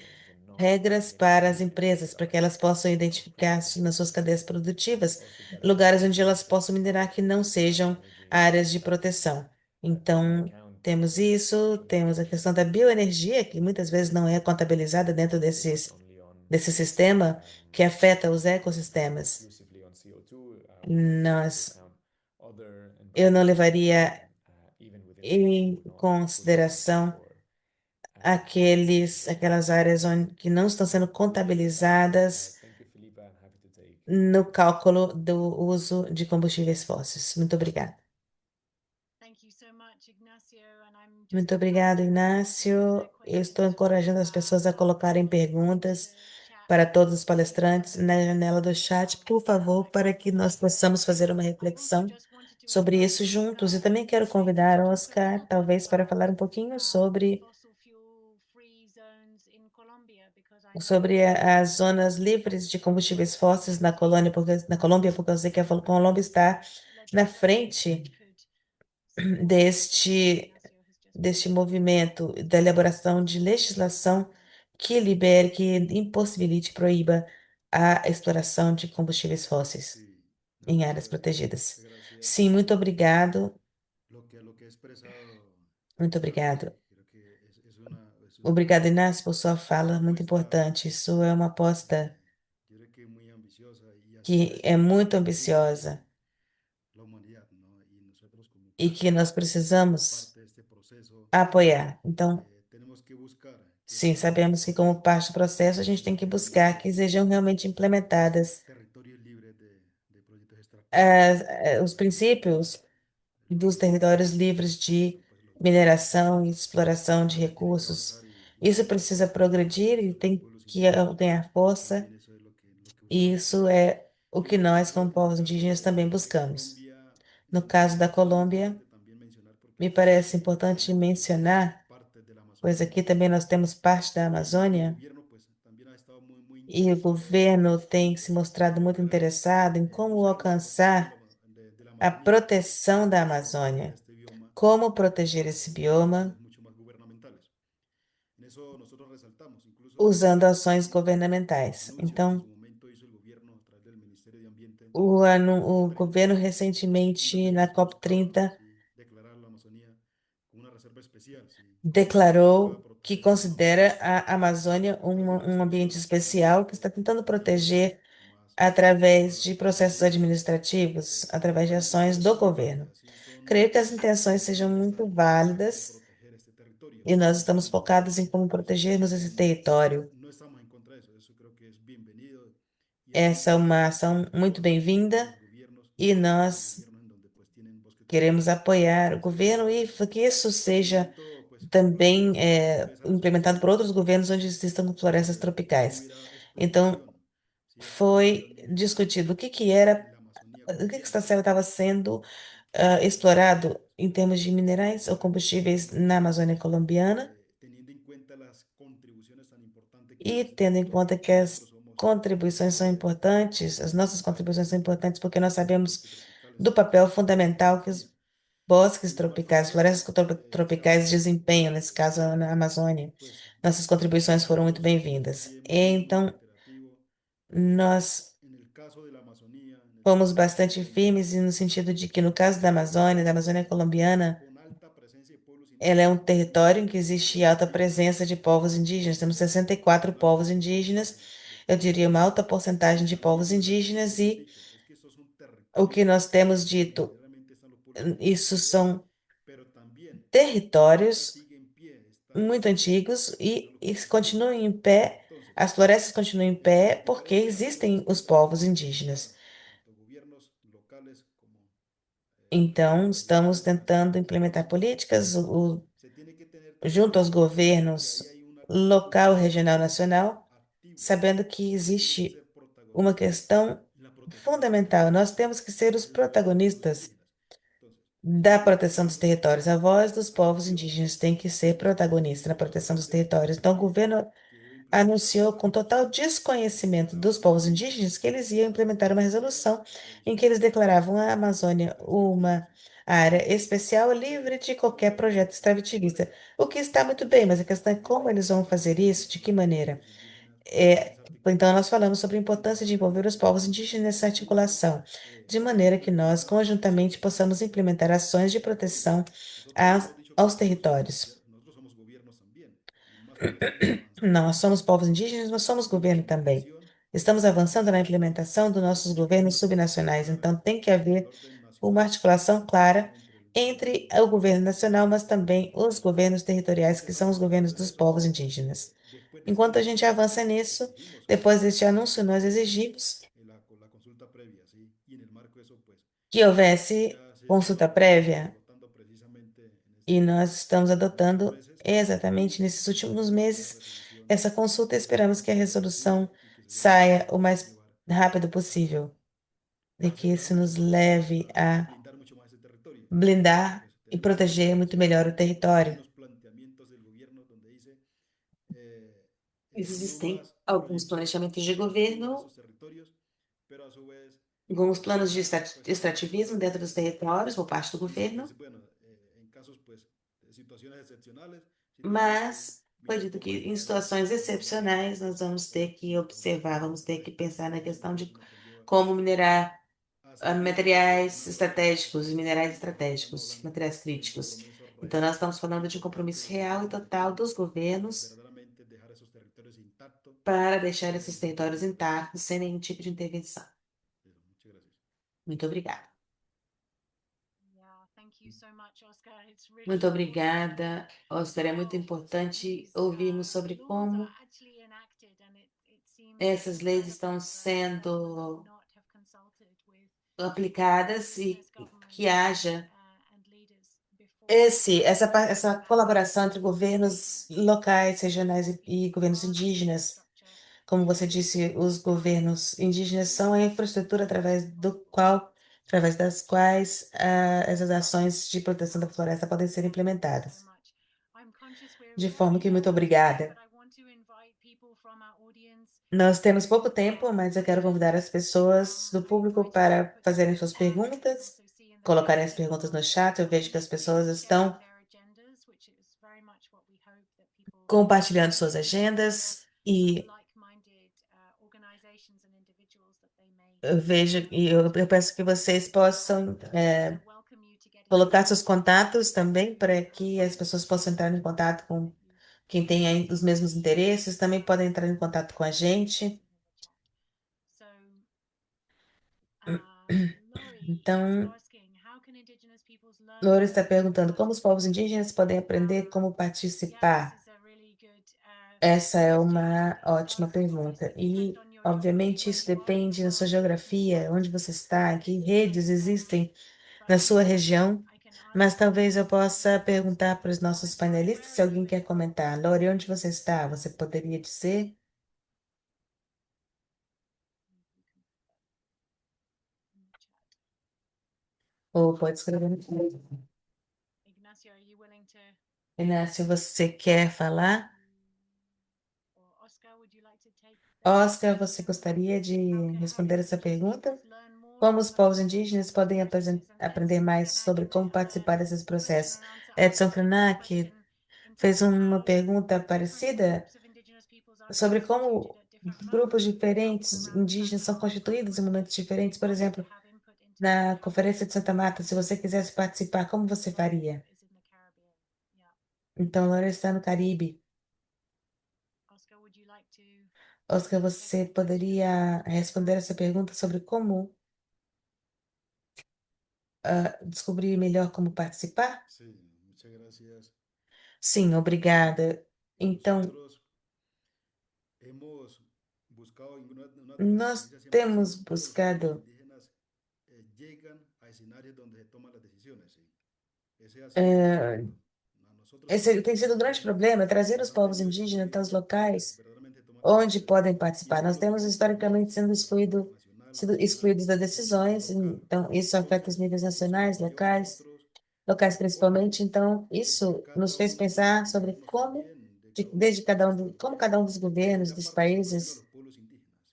regras para as empresas, para que elas possam identificar nas suas cadeias produtivas lugares onde elas possam minerar que não sejam áreas de proteção. Então, temos isso, temos a questão da bioenergia, que muitas vezes não é contabilizada dentro desse sistema que afeta os ecossistemas. Nós, eu não levaria em consideração aquelas áreas que não estão sendo contabilizadas no cálculo do uso de combustíveis fósseis. Muito obrigada. Muito obrigado, Inácio. Eu estou encorajando as pessoas a colocarem perguntas para todos os palestrantes na janela do chat, por favor, para que nós possamos fazer uma reflexão sobre isso juntos. E também quero convidar o Oscar, talvez, para falar um pouquinho sobre as zonas livres de combustíveis fósseis na Colômbia, porque eu sei que a Colômbia está na frente deste movimento da elaboração de legislação que libere, que impossibilite, proíba a exploração de combustíveis fósseis Sí, em realmente, áreas protegidas. muchas gracias. Sim, muito obrigado. Lo que ha expresado Muito Oscar, obrigado. creo que es una Obrigado, Inácio, por sua fala, muito apuesta, importante. Isso é uma aposta yo creo que muy ambiciosa y hacia que é eso muito urge ambiciosa la humanidad, ¿no? Y nosotros como e que nós precisamos parte de este proceso apoiar. Então, tenemos que buscar que sim, estas sabemos que zonas como parte do processo a gente tem que buscar que sejam realmente implementadas territorios libres de proyectos extractivos os princípios dos territórios livres de eso pues mineração e exploração de realmente tiene que recursos. avanzar Isso precisa progredir e tem que ganhar força, también eso es lo que e buscamos. isso é o que nós, Y como en el povos caso indígenas, também de buscamos. Colombia, No caso da me parece muy Colômbia, importante también mencionar, porque me pues parece importante tenemos mencionar, partes de la pois Amazonía aqui também nós temos parte da y el Amazônia, gobierno pues también ha estado muy e o interesado governo tem en se pues mostrado muito lograr interessado em como buscar la protección alcançar de la a Amazonía proteção y da pues proteger Amazônia, este bioma como proteger esse con bioma, acciones mucho más gubernamentales. En eso nosotros resaltamos, incluso usando ações un governamentais. anuncio que en Então, su momento hizo el gobierno a través del Ministerio de Ambiente en la o COP30, governo en recentemente, donde na ellos buscaban COP30, sí, declarar la Amazonía como una reserva especial, sí, que buscaba declarou que proteger el medio considera ambiente a Amazônia a través de um ambiente instituciones especial que está tentando gubernamentales, proteger más através de processos administrativos, administrativos, através de y pues ações creo do que son governo. válidas, ¿sí? Son, Creio que as intenções los sejam gobiernos muito están enfocados en cómo válidas proteger este territorio, e nós estamos y focados em como entonces protegermos esse território. no estamos en contra de eso, eso creo que es bienvenido y es muy Essa é uma positivo ação muito porque apoya a bem-vinda los gobiernos, e a los nós gobiernos en donde pues tienen bosques queremos tropicales. apoiar o Segundo, governo e pues que isso en este seja momento pues também empieza la implementado por explotación outros governos onde existam florestas no tropicais. hubiera Então, explotación, ¿sí? foi Explotación discutido o que que era, de la Amazonía o que colombiana. estava sendo explorado em termos de minerais ou combustíveis na Amazônia colombiana Teniendo en cuenta las contribuciones tan importantes que e hace ese tendo em territorio. conta que as Nosotros somos contribuições são importantes, as nossas contribuições são importantes porque nós los sabemos bosques tropicales do papel en la fundamental que Amazonía. os bosques Sin embargo, tropicais, también florestas se habla tropicais de que desempenham, nesse caso, na Amazônia. pues Nossas contribuições foram muito nosotros bem-vindas. también fuimos muy Então, reiterativos nós en el caso de la Amazonía, en el fomos caso del sur bastante colombiano, firmes e no sentido de que, no caso da Amazônia colombiana, con alta presencia de pueblos ela é um indígenas, território em que existe alta indiscutiblemente presença de povos indígenas. Temos 64 la povos mayor parte indígenas, de eu pueblos diria uma indígenas. alta porcentagem de povos También lo que indígenas, hemos e dicho es que estos son o que territorios nós temos donde dito, generalmente están los pueblos indígenas isso mayores, são pero también todavía territórios sigue en pie muito estas florestas antigos y están los e pueblos continuam indígenas. em pé, Entonces, as florestas continuam em en pé las porque diferentes acciones existem que os ellos povos puedan implementar, indígenas. tanto gobiernos locales como Então, los estamos gobiernos tentando nacionales, implementar políticas se tiene que tener también junto aos presente que ahí governos hay una local, cuestión regional, nacional, activo sabendo que que tiene que existe ser uma protagonista questão en la protección de estos fundamental. Nós territorios, temos que ser os que es la voz de los pueblos protagonistas indígenas. Entonces, da proteção dos nosotros territórios. A voz dos en povos acción indígenas tem que ser protagonista na proteção dos desconocemos territórios. Então, o governo que iba a implementar anunciou, una com total resolución desconhecimento dos declarando la povos Amazonía indígenas, que eles iam implementar uma resolução em que reserva eles declaravam a Amazônia extractiva, uma ¿sí? área especial Pero livre de eso qualquer projeto no es extrativista. válido, O que está muito bem, mas a porque questão é también como eles vão fazer necesitamos isso, de que involucrar a los maneira. pueblos indígenas en É, esa então, articulación nós falamos sobre a y de importância de manera envolver os povos indígenas nessa conjunta articulação, de maneira que nós, implementar conjuntamente, acciones possamos implementar ações de de apoyo. proteção Nosotros hemos dicho que aos territórios. nosotros somos gobiernos también, y más que estamos avanzando Nós somos povos indígenas, nós somos en la governo também. implementación Estamos avançando na implementação dos nossos governos subnacionais, então tem que en el haver orden uma nacional articulação y clara también entre el gobierno entre o governo nacional, mas também os territorial. governos territoriais, que são Mientras os avanzamos governos en dos eso, povos indígenas. después de ese Enquanto a gente anuncio, avança nisso, exigimos depois deste anúncio, nós que exigimos la consulta previa, ¿sí? Y en el marco de eso, pues que houvesse ya consulta se está prévia, derrotando precisamente e nós estamos en estos adotando meses exatamente nesses últimos esa meses resolución essa consulta e esperamos que a se concluya resolução y que seguramente saia nos o va a mais llevar rápido possível, e a que asegurar isso mucho nos más, leve a a blindar mucho más ese territorio, porque blindar pues e tenemos proteger muito constancia melhor o que hay território. unos planteamientos del gobierno donde dice Existem biomas alguns proyectos planejamentos de extractivos de governo, estos territorios, pero a su vez alguns planos de pues extrativismo dentro dos territórios por parte do dice que governo, es bueno, en casos pues de situaciones excepcionales, sí tenemos que mas foi mirar dito cómo que em ayudar situações a minerar excepcionais nós vamos ter que observar, vamos ter que pensar na materiales questão de indígenas que lleva como minerar a seguir materiais promocionando la estratégicos e conservación minerais y aquí estamos estratégicos, hablando materiais de un críticos. compromiso Então, nós real estamos falando de um por parte compromisso del real e gobierno total colombiano dos de governos verdaderamente dejar esos territorios intactos para deixar esses y territórios pues intactos sem nenhum tipo de intervenção. eso, muchas gracias. Muito obrigada. Yeah, thank you so much, Oscar. It's really Muito important to obrigada, Oscar. É muito how importante these ouvirmos sobre laws are como actually enacted, and it seems essas leis estão incredible that they would sendo not have consulted with aplicadas e indigenous que governments haja and leaders essa colaboração entre governos locais, regionais e governos indígenas, como você disse, os governos indígenas são a infraestrutura através das quais essas ações de proteção da floresta podem ser implementadas. De forma que, muito obrigada. Nós temos pouco tempo, mas eu quero convidar as pessoas do público para fazerem suas perguntas, colocarem as perguntas no chat. Eu vejo que as pessoas estão compartilhando suas agendas e eu vejo e eu peço que vocês possam colocar seus contatos também para que as pessoas possam entrar em contato com quem tem aí os mesmos interesses, também podem entrar em contato com a gente. Então, Laura está perguntando como os povos indígenas podem aprender como participar. Essa é uma ótima pergunta. E, obviamente, isso depende da sua geografia, onde você está, que redes existem na sua região. Mas talvez eu possa perguntar para os nossos panelistas se alguém quer comentar. Lore, onde você está? Você poderia dizer? Ou pode escrever no chat. Inácio, você quer falar? Oscar, você gostaria de responder essa pergunta? Como os povos indígenas podem aprender mais sobre como participar desses processos? Edson Krenak fez uma pergunta parecida sobre como grupos diferentes indígenas são constituídos em momentos diferentes. Por exemplo, na Conferência de Santa Marta, se você quisesse participar, como você faria? Então, Laura está no Caribe. Oscar, você poderia responder essa pergunta sobre como descobrir melhor como participar? Sí, muchas gracias. Sim, obrigada. Então, Nosotros hemos buscado en una de las nós experiencias siempre ha temos sido cómo los pueblos buscado. indígenas llegan a escenarios donde se toman las decisiones. ¿Sí? Ese ha sido eh, a nosotros como Esse tem pueblo sido um grande indígena problema, trazer os povos bastante indígenas até divertido os poder locais verdaderamente tomar las onde decisiones. podem Y participar. eso Nós lo temos hacemos a historicamente nivel sendo nacional, sido regional excluídos das o a nivel decisões, local. então isso afeta os Entonces, níveis eso nacionais, nos lleva a nosotros locais cómo principalmente. Então, isso nos cada fez uno de los pensar sobre gobiernos como, también de cada uno de desde los países como también cada um dos governos, brinda dos participación a los países, pueblos indígenas.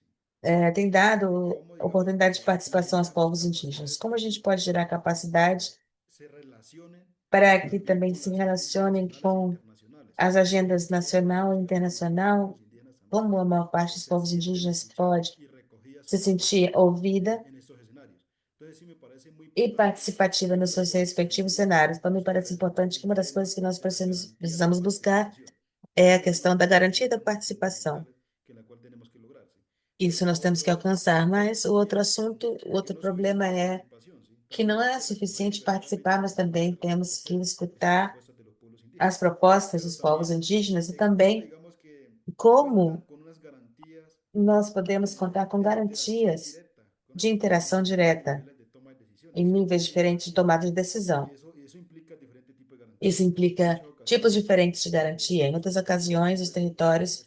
¿Sí? tem dado Cómo, digamos, oportunidade de participação aos generamos povos indígenas. capacidades Como a para gente que pode gerar capacidade se relacionen para que también também con se las agendas relacionem nacionales e com internacionales. ¿Sí? as agendas De esa nacional e manera, los internacional, pueblos indígenas también como a maior parte dos se povos sienten indígenas escuchados pode y recogidas se sentir ouvida en estos escenarios. Entonces, sí me parece muy e importante participativa nos que los seus pueblos respectivos indígenas cenários. Então, me parece ustedes importante que uma das tengan coisas que nós esas garantías de precisamos buscar participación. é a Eso es questão una da de las garantia da funciones participação. fundamentales que la cual tenemos que lograr. ¿Sí? Pero Isso lo nós temos que otro alcançar, mas o outro es assunto, o que outro no es suficiente problema la é participación. ¿Sí? que También não hay é que recoger suficiente verdaderamente participar, mas também temos que recoger esas escutar propuestas de los pueblos as indígenas. propostas Pero dos povos también indígenas e cómo também digamos que cuentan como con unas garantías nós podemos contar com de interacción garantias directa con de esos pueblos interação indígenas en direta niveles de toma de decisiones. em ¿Sí? níveis diferentes de tomada de decisão. Y eso implica diferentes tipos de garantías. Isso En implica muchas tipos ocasiones, diferentes de garantia. Em muitas los ocasiões, os pueblos indígenas territórios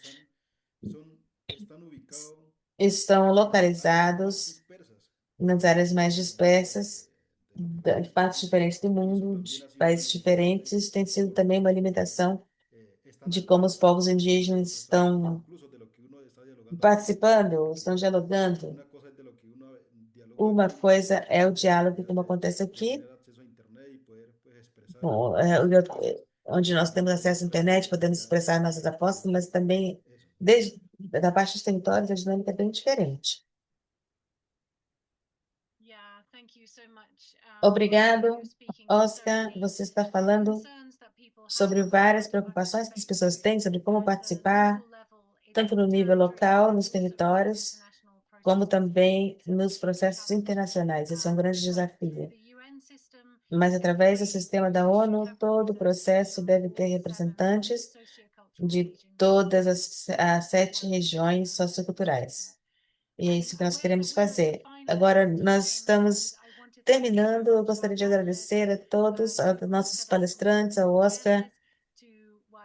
están ubicados estão en áreas más localizados dispersas nas áreas mais dispersas, de los países. de partes diferentes do Y eso mundo, también de ha sido muy países importante diferentes. Tem sido porque também uma también limitação están de como os activos povos en indígenas esos espacios, estão incluso de lo que uno está dialogando aquí. participando, estão Porque dialogando. una cosa es de lo que uno dialoga Uma aquí, coisa é o la diálogo, posibilidad como acontece de aqui, tener acceso a Internet y poder pues, expresar bom, nuestras cosas, onde nós temos pero acesso à otra internet, cosa podemos ya es expressar nossas apostas, mas também, eso. desde da parte dos territórios, a dinâmica é bem diferente. Obrigado, Oscar. Você está falando sobre várias preocupações que as pessoas têm sobre como participar, tanto no nível local, nos territórios, como também nos processos internacionais. Esse é um grande desafio. Mas, através do sistema da ONU, todo o processo deve ter representantes de todas as 7 regiões socioculturais. E é isso que nós queremos fazer. Agora, nós estamos terminando, eu gostaria de agradecer a todos, aos nossos palestrantes, ao Oscar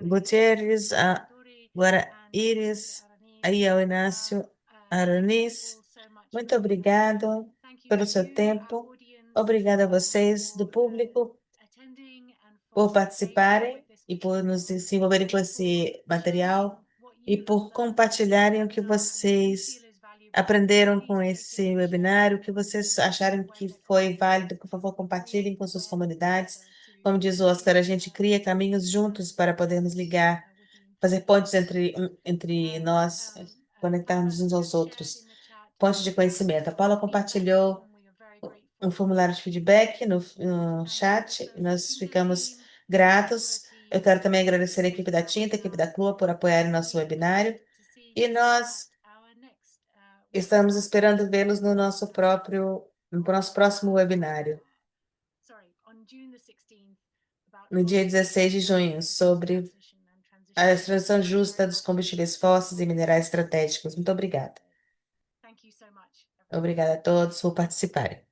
Gutierrez, a Guara Iris, aí ao Inácio Aranis. Muito obrigado pelo seu tempo. Obrigado a vocês do público por participarem e por se envolverem com esse material e por compartilharem o que vocês aprenderam com esse webinário, o que vocês acharam que foi válido. Por favor, compartilhem com suas comunidades. Como diz o Oscar, a gente cria caminhos juntos para podermos ligar, fazer pontes entre nós, conectarmos uns aos outros. Ponte de conhecimento. A Paula compartilhou um formulário de feedback no chat. Nós ficamos gratos. Eu quero também agradecer a equipe da Tinta, a equipe da Clua por apoiarem nosso webinário. E nós estamos esperando vê-los no nosso próximo webinário, no dia 16 de junho, sobre a transição justa dos combustíveis fósseis e minerais estratégicos. Muito obrigada. Obrigada a todos por participarem.